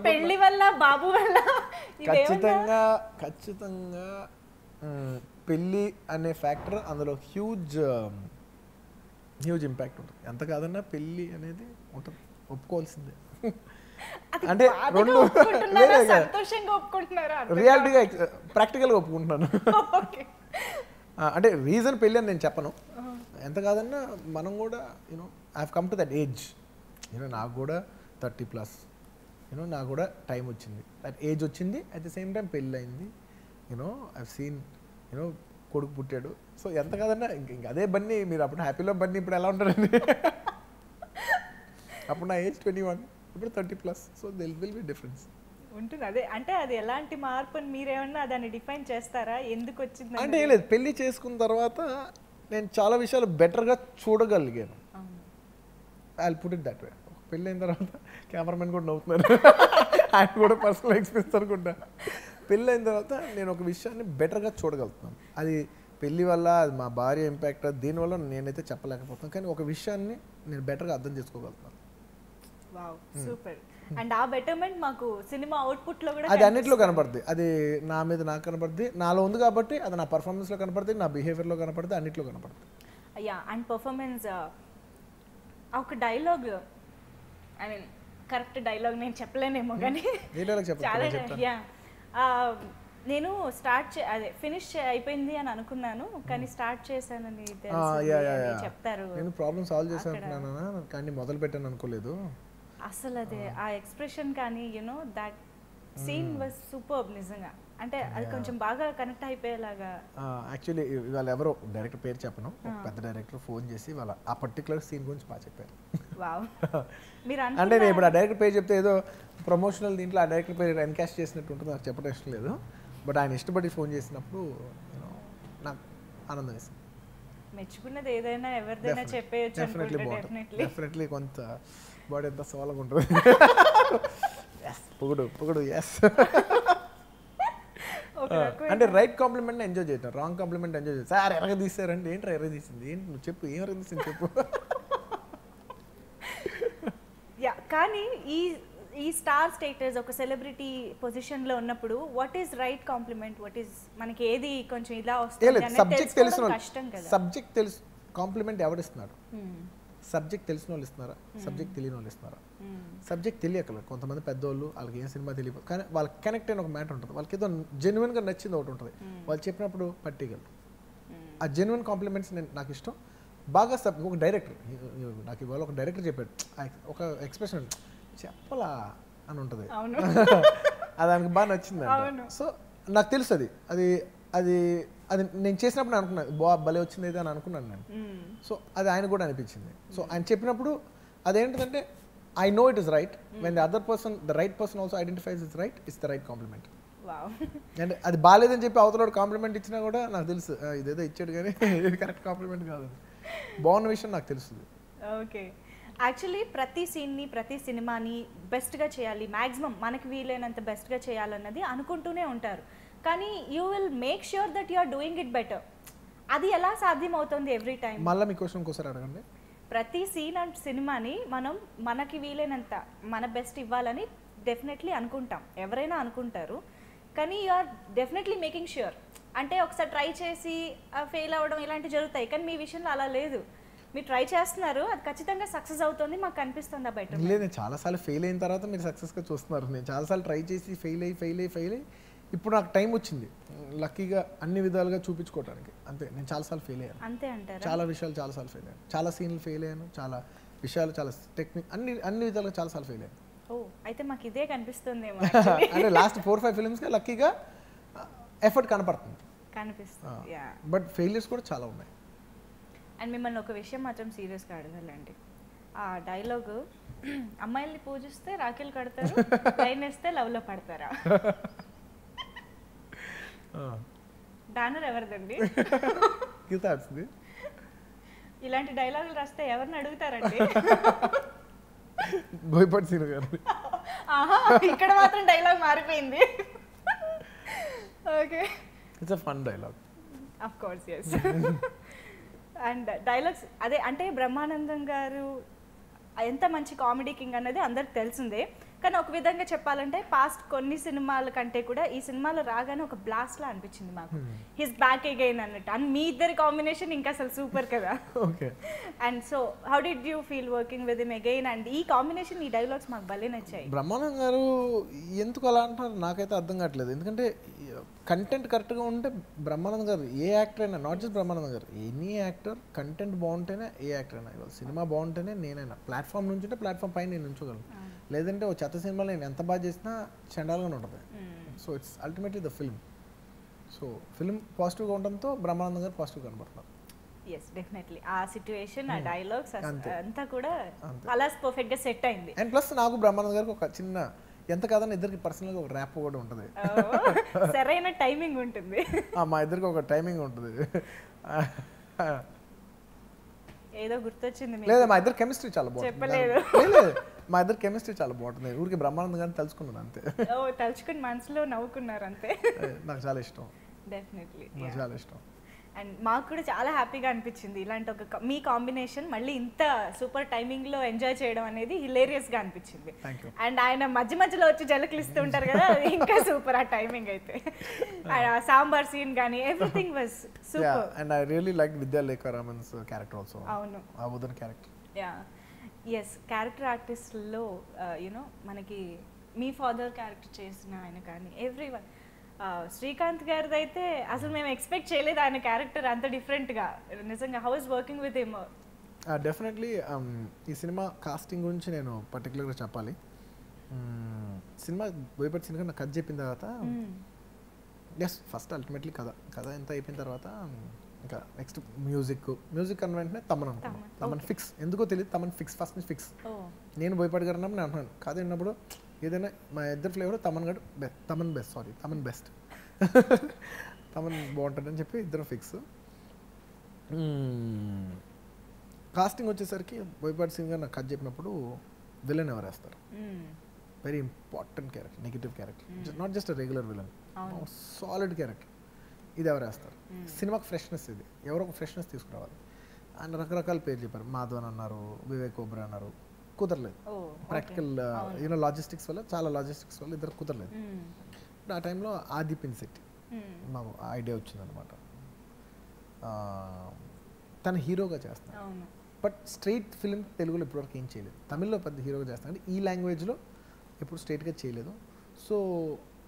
పెళ్లి వల్ల, బాబు వల్ల? ఖచ్చితంగా పెళ్ళి అనే ఫ్యాక్టర్ అందులో హ్యూజ్ ఇంపాక్ట్ ఉంటుంది. ఎంత కాదన్నా పెళ్ళి అనేది ఉంటుంది, ఒప్పుకోవాల్సిందే. అంటే రెండు రియాలిటీగా ప్రాక్టికల్గా ఒప్పుకుంటున్నాను. అంటే రీజన్ పెళ్ళి అని నేను చెప్పను. ఎంత కాదన్నా మనం కూడా I have come to that age. నాకు కూడా 30+. నాకు కూడా టైం వచ్చింది, దట్ ఏజ్ వచ్చింది. అట్ ద సేమ్ టైం పెళ్ళి అయింది. ఐ హావ్ సీన్ కొడుకు పుట్టాడు. సో ఎంత కాదన్నా ఇంక అదే బన్నీ. మీరు అప్పుడు హ్యాపీలో బన్నీ ఇప్పుడు ఎలా ఉంటారండి? అప్పుడు నా ఏజ్ 21, ఇప్పుడు 30+. So there will be difference ఉంటుంది. అదే అంటే అది ఎలాంటి మార్పు అని మీరేమన్నా దాన్ని డిఫైన్ చేస్తారా, ఎందుకు వచ్చింది అంటే? ఏం లేదు, పెళ్ళి చేసుకున్న తర్వాత నేను చాలా విషయాలు బెటర్గా చూడగలిగాను. I put it that way. పెళ్ళి అయిన తర్వాత కెమెరామెన్ కూడా నవ్వుతున్నారు, ఆయన కూడా పర్సనల్ ఎక్స్పీరియన్స్ అనుకుంటా. పెళ్ళి అయిన తర్వాత నేను ఒక విషయాన్ని బెటర్గా చూడగలుగుతున్నాను. అది పెళ్ళి వల్ల, అది మా భార్య ఇంపాక్ట్, దీనివల్ల నేనైతే చెప్పలేకపోతున్నాను, కానీ ఒక విషయాన్ని నేను బెటర్గా అర్థం చేసుకోగలుగుతాను. Wow, super. అండ్ ఆ బెటర్మెంట్ మాకు సినిమా అవుట్పుట్ లో కూడా అది అన్నిట్లో కనపడుతుంది. అది నా మీద నాకు కనపడుతుంది, నాలో ఉంది కాబట్టి అది నా పర్ఫార్మెన్స్ లో కనపడుతుంది, నా బిహేవియర్ లో కనపడుతుంది, అన్నిట్లో కనపడుతుంది. అయ్యా, అండ్ పర్ఫార్మెన్స్ ఒక dialogue, I mean correct dialogue నేను చెప్పలేనేమో కానీ చాలా, యా, నేను అదే ఫినిష్ అయిపోయింది అని అనుకున్నాను, కానీ స్టార్ట్ చేశానని చెప్తారు. నేను ప్రాబ్లమ్ సాల్వ్ చేశాను కానీ మొదలు పెట్టాను అనుకోలేదు. అసలు అదే ఆ ఎక్స్ప్రెషన్ కానీ దట్ సీన్ వాజ్ సూపర్బ్ నిజంగా. అంటే అది కొంచెం బాగా కనెక్ట్ అయిపోయేలాగా. యాక్చువల్లీ ఇవాళ ఎవరో డైరెక్టర్ పేరు చెప్పను, పెద్ద డైరెక్టర్ ఫోన్ చేసి వాళ్ళ ఆ పర్టికులర్ సీన్ గురించి బాగా చెప్పారు. వావ్. మీరు అంటే నేను ఇప్పుడు ఆ డైరెక్టర్ పేరు చెప్తే ఏదో ప్రమోషనల్ దీంట్లో ఆ డైరెక్టర్ పేరు ఎన్కాష్ చేసినట్టు ఉంటుంది, నాకు చెప్పడం ఇష్టం లేదు. బట్ ఆయన ఇష్టపడి ఫోన్ చేసినప్పుడు నాకు ఆనందం వేసింది. మెచ్చుకున్నది ఏదైనా ఎవరిదైనా చెప్పేయచ్చు. డెఫినెట్లీ కొంత బాడీ ఎంత సోలగా ఉంటుంది. పొగుడు ఎస్. అంటే రైట్ కాంప్లిమెంట్ ఎంజాయ్ చేయటం, రాంగ్ కాంప్లిమెంట్ ఎంజాయ్ చేస్తాను. సార్ ఎరగ తీసారంటే ఏంట్రా ఎరగ తీసింది, ఏంటి నువ్వు చెప్పు, ఏం ఎరగ తీసింది చెప్పు. కానీ ఈ స్టార్ స్టేటస్ ఒక సెలబ్రిటీ పొజిషన్లో ఉన్నప్పుడు what is right compliment, what is మనకి ఏది కొంచెం ఇలా వస్తుంది సబ్జెక్ట్ తెలిసిన కష్టం కదా. సబ్జెక్ట్ తెలుసు కాంప్లిమెంట్ ఎవరిస్తున్నారు, సబ్జెక్ట్ తెలిసిన వాళ్ళు ఇస్తున్నారా, సబ్జెక్ట్ తెలియని వాళ్ళు ఇస్తున్నారా. సబ్జెక్ట్ తెలియకలేదు కొంతమంది పెద్దోళ్ళు, వాళ్ళకి ఏం సినిమా తెలియదు కానీ వాళ్ళకి కనెక్ట్ అయిన ఒక మ్యాటర్ ఉంటుంది, వాళ్ళకి ఏదో జెన్యున్గా నచ్చింది ఒకటి ఉంటుంది, వాళ్ళు చెప్పినప్పుడు పట్టిగలరు. ఆ జెన్యున్ కాంప్లిమెంట్స్ నాకు ఇష్టం బాగా. ఒక డైరెక్టర్ నాకు ఇవాళ ఒక డైరెక్టర్ చెప్పాడు, ఒక ఎక్స్ప్రెషన్ చెప్పలా అని ఉంటుంది, అది ఆయనకు బాగా నచ్చింది. సో నాకు తెలుసు అది అది నేను చేసినప్పుడు నేను అనుకున్నాను భలే వచ్చింది అయితే అని అనుకున్నాను నేను. సో అది ఆయన కూడా అనిపించింది. సో ఆయన చెప్పినప్పుడు అదేంటంటే I know it is right when the other person the right person also identifies is right, it's the right compliment. అంటే అది బాగాలేదని చెప్పి అవతల కాంప్లిమెంట్ ఇచ్చినా కూడా నాకు తెలుసు ఇదేదో ఇచ్చాడు కానీ ఇది కరెక్ట్ కాంప్లిమెంట్ కాదు, బాగున్న విషయం నాకు తెలుస్తుంది. ఓకే. యాక్చువల్లీ ప్రతి సీన్ని ప్రతి సినిమాని బెస్ట్గా చేయాలి, మ్యాక్సిమం మనకి వీలైనంత బెస్ట్గా చేయాలన్నది అనుకుంటూనే ఉంటారు. కానీ you will make sure that you are doing it better. అది ఎలా సాధ్యం అవుతుంది ఎవ్రీ టైం? మళ్ళీ మీ క్వశ్చన్ ఇంకోసారి అడగండి. ప్రతి సీన్ అండ్ సినిమాని మనం మనకి వీలైనంత మన బెస్ట్ ఇవ్వాలని డెఫినెట్లీ అనుకుంటాం, ఎవరైనా అనుకుంటారు. కానీ you are definitely making sure. అంటే ఒకసారి ట్రై చేసి ఫెయిల్ అవ్వడం ఇలాంటివి జరుగుతాయి, కానీ మీ విషయంలో అలా లేదు. మీరు ట్రై చేస్తున్నారు, అది ఖచ్చితంగా సక్సెస్ అవుతుంది, మాకు కనిపిస్తుందా బయట? లేదు, నేను చాలాసార్లు ఫెయిల్ అయిన తర్వాత మీరు సక్సెస్గా చూస్తున్నారు. నేను చాలాసార్లు ట్రై చేసి ఫెయిల్ అయ్యి ఇప్పుడు నాకు టైం వచ్చింది లక్కీగా అన్ని విధాలుగా చూపించుకోవడానికి. అంతే, నేను చాలాసార్లు ఫెయిల్ అయ్యాను. అంతే అంటారు. చాలా విషయాలు చాలాసార్లు ఫెయిల్ అయ్యాను, చాలా సీన్లు ఫెయిల్ అయ్యాను, చాలా విషయాలు, చాలా టెక్నిక్ అన్ని విధాలుగా చాలాసార్లు ఫెయిల్ అయ్యాను. ఓ, అయితే మాకు ఇదే కనిపిస్తుంది. అంటే లాస్ట్ 4-5 ఫిల్మ్స్గా లక్కీగా ఎఫర్ట్ కనిపిస్తుంది. బట్ ఫెయిల్యూర్స్ కూడా చాలా ఉన్నాయి. అండ్ మిమ్మల్ని ఒక విషయం మాత్రం సీరియస్గా అడగాలండి. ఆ డైలాగు అమ్మాయిల్ని పూజిస్తే రాఖీలు కడతారు, లైన్ వేస్తే లవ్లో పడతారా? బ్యానర్ ఎవరిదండి? ఇలాంటి డైలాగులు రాస్తే ఎవరిని అడుగుతారండి? బోయపాటి సీను గారు. ఇక్కడ మాత్రం డైలాగ్ మారిపోయింది. Okay, it's a fun dialogue. Of course, yes. And dialogues అదే, అంటే బ్రహ్మానందం గారు ఎంత మంచి కామెడీ కింగ్ అన్నది అందరికి తెలిసిందే. కానీ ఒక విధంగా చెప్పాలంటే పాస్ట్ కొన్ని సినిమాల కంటే కూడా ఈ సినిమాలో రాగానే ఒక బ్లాస్ట్ లా అనిపించింది మాకు. హిస్ బ్యాక్ అగైన్ అన్నట్టు. అండ్ మీ ఇద్దరి కాంబినేషన్ ఇంకా అసలు సూపర్ కదా. And so how did you feel working with him again? And ఈ కాంబినేషన్, ఈ డైలాగ్స్ మాకు భలే నచ్చాయి. బ్రహ్మానందం గారు ఎందుకు అలా అంటున్నారు నాకైతే అర్థం కావట్లేదు. ఎందుకంటే కంటెంట్ కరెక్ట్గా ఉంటే బ్రహ్మానందం గారు ఏ యాక్టర్ అయినా, నాట్ జస్ట్ బ్రహ్మానందం గారు, ఎనీ యాక్టర్ కంటెంట్ బాగుంటేనే ఏ యాక్టర్ అయినా, ఇవాళ సినిమా బాగుంటేనే నేనైనా ప్లాట్ఫామ్ నుంచి ఉంటే ప్లాట్ఫామ్ పైన నేను ఉంచగలను. లేదంటే ఓ చెత్త సినిమాలో నేను ఎంత బాగా చేసినా చండాలుగానే ఉంటుంది. So it's ultimately the film. So film పాజిటివ్గా ఉండడంతో బ్రహ్మానందం గారు పాజిటివ్ కనబడుతున్నారు. Yes, definitely. ఆ సిచ్యువేషన్, ఆ డైలాగ్స్ అంతా కూడా అలా పర్ఫెక్ట్ గా సెట్ అయింది. అండ్ ప్లస్ నాకు బ్రహ్మానందం గారికి ఒక చిన్న, ఎంత కాదని ఇద్దరికి పర్సనల్గా ఒక ర్యాప్ కూడా ఉంటుంది. సరైన టైమింగ్ ఉంటుంది. మా ఇద్దరికి ఒక టైమింగ్ ఉంటుంది. ఏదో గుర్తొచ్చింది. లేదా మా ఇద్దరు కెమిస్ట్రీ చాలా బాగుంటుంది. చెప్పలేదు, మా ఇద్దరు కెమిస్ట్రీ చాలా బాగుంటుంది. ఊరికి బ్రహ్మానందం గారిని తలుచుకున్నాను అంతే. తలుచుకుని మనసులో నవ్వుకున్నారు అంతే. నాకు చాలా ఇష్టం. డెఫినెట్లీ, నాకు చాలా ఇష్టం. అండ్ మాకు కూడా చాలా హ్యాపీగా అనిపించింది ఇలాంటి ఒక మీ కాంబినేషన్ మళ్ళీ ఇంత సూపర్ టైమింగ్లో ఎంజాయ్ చేయడం అనేది హిలేరియస్గా అనిపించింది. అండ్ ఆయన మధ్య మధ్యలో వచ్చి జలకులు ఇస్తూ ఉంటారు కదా, అది ఇంకా సూపర్ ఆ టైమింగ్ అయితే. సాంబార్ సీన్ కానీ everything was super. And I really like Vidyullekha Raman's character also. అవును, ఆ ఉదన్ క్యారెక్టర్. ఎస్, క్యారెక్టర్ ఆర్టిస్ట్లో యూనో మనకి మీ ఫాదర్ క్యారెక్టర్ చేసిన ఆయన కానీ ఎవ్రీవన్, శ్రీకాంత్ గారిది అయితే అసలు మేము ఎక్స్పెక్ట్ చేయలేదు ఆయన క్యారెక్టర్ అంత డిఫరెంట్గా. నిజంగా how is working with him? Definitely ఈ సినిమా కాస్టింగ్ గురించి నేను పర్టికులర్గా చెప్పాలి. సినిమా బోయపాటి సినిమా నాకు కథ చెప్పిన తర్వాత ఎస్ ఫస్ట్ అల్టిమేట్లీ కథ ఎంత అయిపోయిన తర్వాత ఇంకా నెక్స్ట్ మ్యూజిక్ అన్న వెంటనే తమన్ అనుకున్నాను. తమన్ ఫిక్స్, ఎందుకో తెలియదు, తమన్ ఫిక్స్, ఫస్ట్ నుంచి ఫిక్స్. నేను బోయపాటి గారు అన్నప్పుడు నేను అంటున్నాను కథ విన్నప్పుడు ఏదైనా మా ఇద్దరు ఫ్లేవర్ తమన్ బెస్ట్ తమన్ బాగుంటుంది అని చెప్పి ఇద్దరు ఫిక్స్. కాస్టింగ్ వచ్చేసరికి బోయపాటి సింగ్ గారు నాకు కథ చెప్పినప్పుడు విలన్ ఎవరు వేస్తారు, very important character, negative character, not just regular villain, solid character, ఇది ఎవరు వేస్తారు, సినిమాకి ఫ్రెష్నెస్, ఇది ఎవరో ఒక ఫ్రెష్నెస్ తీసుకురావాలి. అండ్ రకరకాల పేర్లు చెప్పారు, మాధవన్ అన్నారు, వివేక్ ఓబ్రా అన్నారు, కుదరలేదు. ప్రాక్టికల్ లాజిస్టిక్స్ వల్ల, చాలా లాజిస్టిక్స్ వల్ల ఇద్దరు కుదరలేదు. ఆ టైంలో ఆది పిన్సెట్టి మాకు ఐడియా వచ్చిందనమాట, తను హీరోగా చేస్తాను, బట్ స్ట్రైట్ ఫిల్మ్ తెలుగులో ఇప్పటివరకు ఏం చేయలేదు. తమిళ్లో పెద్ద హీరోగా చేస్తాను అంటే ఈ లాంగ్వేజ్లో ఎప్పుడు స్ట్రైట్గా చేయలేదు. సో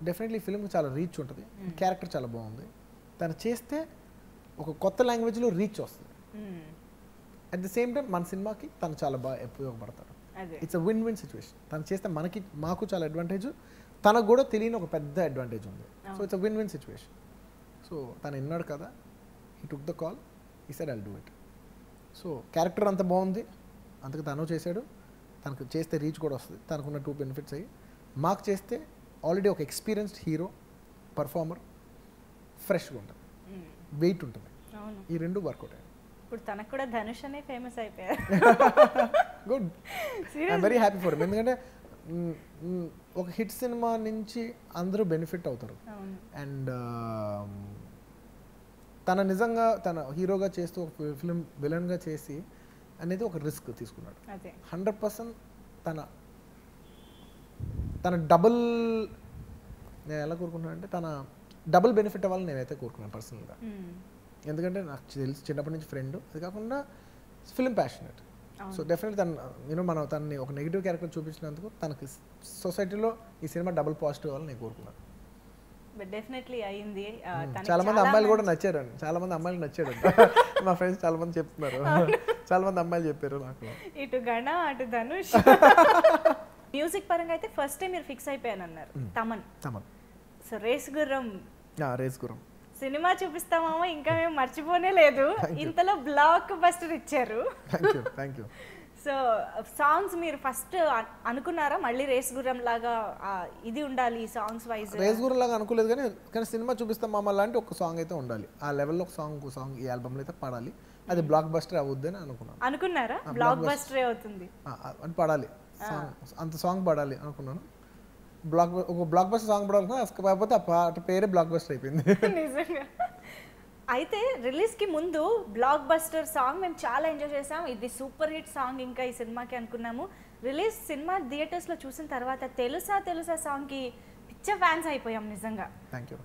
డెఫినెట్లీ ఫిల్మ్కి చాలా రీచ్ ఉంటుంది, క్యారెక్టర్ చాలా బాగుంది. తను చేస్తే ఒక కొత్త లాంగ్వేజ్లో రీచ్ వస్తుంది. అట్ ది సేమ్ టైం మన సినిమాకి తను చాలా బాగా ఉపయోగపడతాడు. It's a win win situation. తను చేస్తే మాకు చాలా అడ్వాంటేజ్, తనకు కూడా తెలియని ఒక పెద్ద అడ్వాంటేజ్ ఉంది. So it's a win win situation. So తను విన్నాడు కదా, he took the call, he said I'll do it. So character అంత బాగుంది, అందుకు తను చేశాడు. తనకు చేస్తే రీచ్ కూడా వస్తుంది, తనకున్న 2 బెనిఫిట్స్ అయ్యి. మాకు చేస్తే ఆల్రెడీ ఒక ఎక్స్పీరియన్స్డ్ హీరో, పర్ఫార్మర్, ఫ్రెష్గా ఉంటుంది, వెయిట్ ఉంటుంది, ఈ 2 వర్కౌట్ అయ్యాయి. ఇప్పుడు తనకు కూడా ధనుష్ అనే ఫేమస్ అయిపోయారు. Good, I'm very happy for him. ఎందుకంటే ఒక హిట్ సినిమా నుంచి అందరూ బెనిఫిట్ అవుతారు. అండ్ తన నిజంగా తన హీరోగా చేస్తూ ఒక ఫిలిం విలన్గా చేసి అనేది ఒక రిస్క్ తీసుకున్నాడు. 100% తన డబుల్, నేను ఎలా కోరుకున్నాను అంటే తన డబుల్ బెనిఫిట్ అవ్వాలని నేనైతే కోరుకున్నాను పర్సనల్గా. ఎందుకంటే నాకు తెలిసి చిన్నప్పటి నుంచి ఫ్రెండ్, అది కాకుండా ఫిలిం ప్యాషనెట్. సో డెఫినెట్లీ మనం తనని ఒక నెగిటివ్ క్యారెక్టర్ చూపించినందుకు తనకి సొసైటీలో ఈ సినిమా డబుల్ పాజిటివ్ అవ్వాలని నేను కోరుకున్నాను. డెఫినెట్లీ అయింది. చాలా మంది అమ్మాయిలు కూడా నచ్చారు, చాలా మంది అమ్మాయిలు నచ్చాడు. మా ఫ్రెండ్స్ చాలా మంది చెప్తున్నారు, చాలా మంది అమ్మాయిలు చెప్పారు నాకు. ఇటు గణ అటు ధనుష్. మ్యూజిక్ పరంగా అయితే ఫస్ట్ టైం మీరు ఫిక్స్ అయిపోయానన్నారు, తమన్. సో రేస్ గుర్రం సినిమా చూపిస్తామా, ఇంకా మేము మర్చిపోనే లేదు. ఇంతలో బ్లాక్ బస్టర్ ఇచ్చారు. సో సాంగ్స్ మీరు ఫస్ట్ అనుకున్నారా మళ్ళీ రేస్ గుర్రం లాగా ఇది ఉండాలి, సాంగ్స్ వైజ్? రేస్ గుర్రం లాగా అనుకోలేదు, కానీ సినిమా చూపిస్తాం మామ లాంటి ఒక సాంగ్ అయితే ఉండాలి, ఆ లెవెల్లో ఒక సాంగ్ ఈ ఆల్బమ్లో అయితే పాడాలి, అది బ్లాక్ బస్టర్ అవుద్దని అనుకున్నారా? బ్లాక్ బస్టర్ అవుతుంది అని పాడాలి, అంత సాంగ్ పాడాలి అనుకున్నాను. ఒక బ్లాక్ బస్టర్ సాంగ్ పాడాలనుకున్నా, కాకపోతే ఆ పాట పేరే బ్లాక్ బస్టర్ అయిపోయింది. నిజంగా. అయితే రిలీజ్కి ముందు బ్లాక్ బస్టర్ సాంగ్ మేము చాలా ఎంజాయ్ చేసాం, ఇది సూపర్ హిట్ సాంగ్ ఇంకా ఈ సినిమాకి అనుకున్నాము. రిలీజ్ సినిమా థియేటర్స్లో చూసిన తర్వాత తెలుసా సాంగ్కి పిచ్చ ఫ్యాన్స్ అయిపోయాం నిజంగా. Thank you.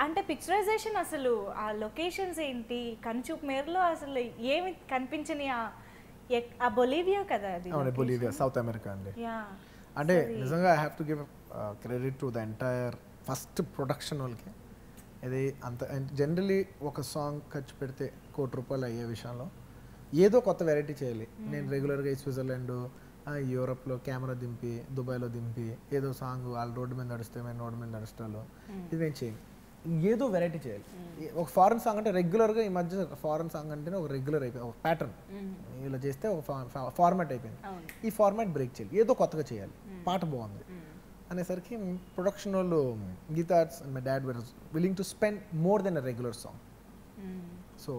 అంటే పిక్చరైజేషన్, అసలు ఆ లొకేషన్స్ ఏంటి, కన్చూప్ మేరలో అసలు ఏమి కనిపించని ఆ బొలీవియా కదా అది? బొలీవియా, సౌత్ అమెరికా అండి. అంటే నిజంగా I have to give credit to the entire first production వాళ్ళకి. ఇది అంత జనరలీ ఒక సాంగ్ ఖర్చు పెడితే ₹1,00,00,000 అయ్యే విషయంలో ఏదో కొత్త వెరైటీ చేయాలి. నేను రెగ్యులర్గా ఈ స్విట్జర్లాండ్, యూరోప్లో కెమెరా దింపి, దుబాయ్లో దింపి ఏదో సాంగ్ వాళ్ళు రోడ్డు మీద నడుస్తే మేము రోడ్డు మీద నడుస్తాలో, ఇది నేను చేయను. ఏదో వెరైటీ చేయాలి. ఒక ఫారెన్ సాంగ్ అంటే రెగ్యులర్గా ఈ మధ్య ఫారెన్ సాంగ్ అంటేనే ఒక రెగ్యులర్ అయిపోయింది, ఒక ప్యాటర్న్. ఇలా చేస్తే ఒక ఫార్మాట్ అయిపోయింది. ఈ ఫార్మాట్ బ్రేక్ చేయాలి, ఏదో కొత్తగా చేయాలి, పాట బాగుంది అనేసరికి ప్రొడక్షన్ వాళ్ళు, Geetha Arts and my dad were willing to spend more than a regular song. So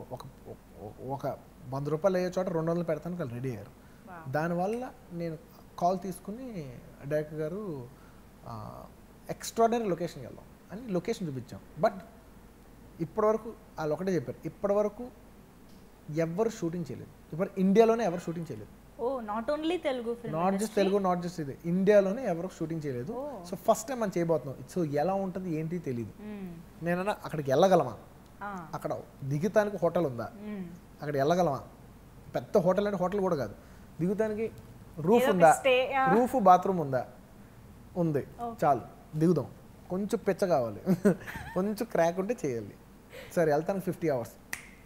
ఒక ₹100 అయ్యే చోట 200 పెడతానికి వాళ్ళు రెడీ అయ్యారు. దానివల్ల నేను కాల్ తీసుకుని డైరెక్టర్ గారు ఎక్స్ట్రాడినరీ లొకేషన్కి వెళ్దాం అని లొకేషన్ చూపించాం. బట్ ఇప్పటివరకు వాళ్ళు ఒకటే చెప్పారు, ఇప్పటివరకు ఎవరు షూటింగ్ చేయలేదు, ఇప్పుడు ఇండియాలోనే ఎవరు షూటింగ్ చేయలేదు. Not only Telugu, not just Telugu, not just ఇది, ఇండియాలోనే ఎవరు షూటింగ్ చేయలేదు. సో ఫస్ట్ టైం మనం చేయబోతున్నాం. సో ఎలా ఉంటుంది ఏంటి తెలియదు. నేనన్నా అక్కడికి వెళ్ళగలమా, అక్కడ దిగుతానికి హోటల్ ఉందా, అక్కడ వెళ్ళగలమా, పెద్ద హోటల్ అంటే హోటల్ కూడా కాదు, దిగుతానికి రూఫ్ ఉందా, రూఫ్ బాత్రూమ్ ఉందా, ఉంది, చాలు దిగుదాం. కొంచెం పెచ్చ కావాలి, కొంచెం క్రాక్ ఉంటే చేయాలి. సరే వెళ్తానికి 50 hours,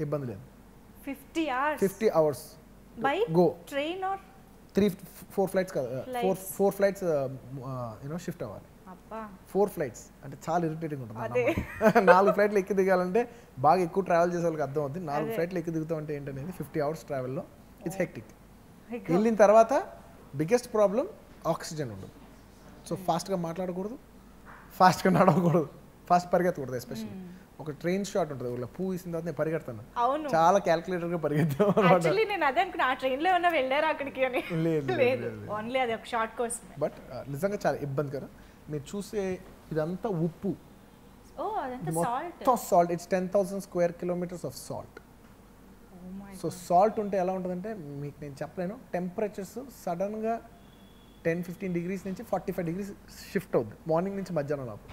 ఇబ్బంది లేదు. 50 hours 50 hours by go train or 4 flights కదా, 4 ఫ్లైట్స్ షిఫ్ట్ అవ్వాలి. 4 ఫ్లైట్స్ అంటే చాలా ఇరిటేటింగ్ ఉంటుంది. 4 ఫ్లైట్లు ఎక్కి దిగాలంటే బాగా ఎక్కువ ట్రావెల్ చేసే వాళ్ళకి అర్థం అవుతుంది. 4 ఫ్లైట్లు ఎక్కి దిగుతాం అంటే ఏంటనేది 50 అవర్స్ ట్రావెల్లో ఇట్స్ హెక్టిక్. వెళ్ళిన తర్వాత బిగ్గెస్ట్ ప్రాబ్లం ఆక్సిజన్ ఉండదు. సో ఫాస్ట్గా మాట్లాడకూడదు, ఫాస్ట్గా నడవకూడదు, ఫాస్ట్ పరిగెత్తకూడదు. ఎస్పెషల్లీ ఒక ట్రైన్ షాట్ ఉంటుంది, ఇలా పువ్వు ఇసిన తర్వాత నేను పరిగెడతాను, చాలా క్యాల్కులేటర్గా పరిగెత్తాం. నేను అదే అనుకున్నా ఆ ట్రైన్లో ఏమన్నా వెళ్ళారా అక్కడికి అని. లేదు, ఓన్లీ అది ఒక షార్ట్ కోసం. బట్ నిజంగా చాలా ఇబ్బందికరం. మీరు చూసే ఇదంతా ఉప్పు, మొత్తం salt. It's 10,000 square kilometres of salt. So salt ఉంటే ఎలా ఉంటుందంటే మీకు నేను చెప్పలేను. టెంపరేచర్స్ సడన్గా 10-15 డిగ్రీస్ నుంచి 45 డిగ్రీస్ షిఫ్ట్ అవుద్ది మార్నింగ్ నుంచి మధ్యాహ్నం లోపు.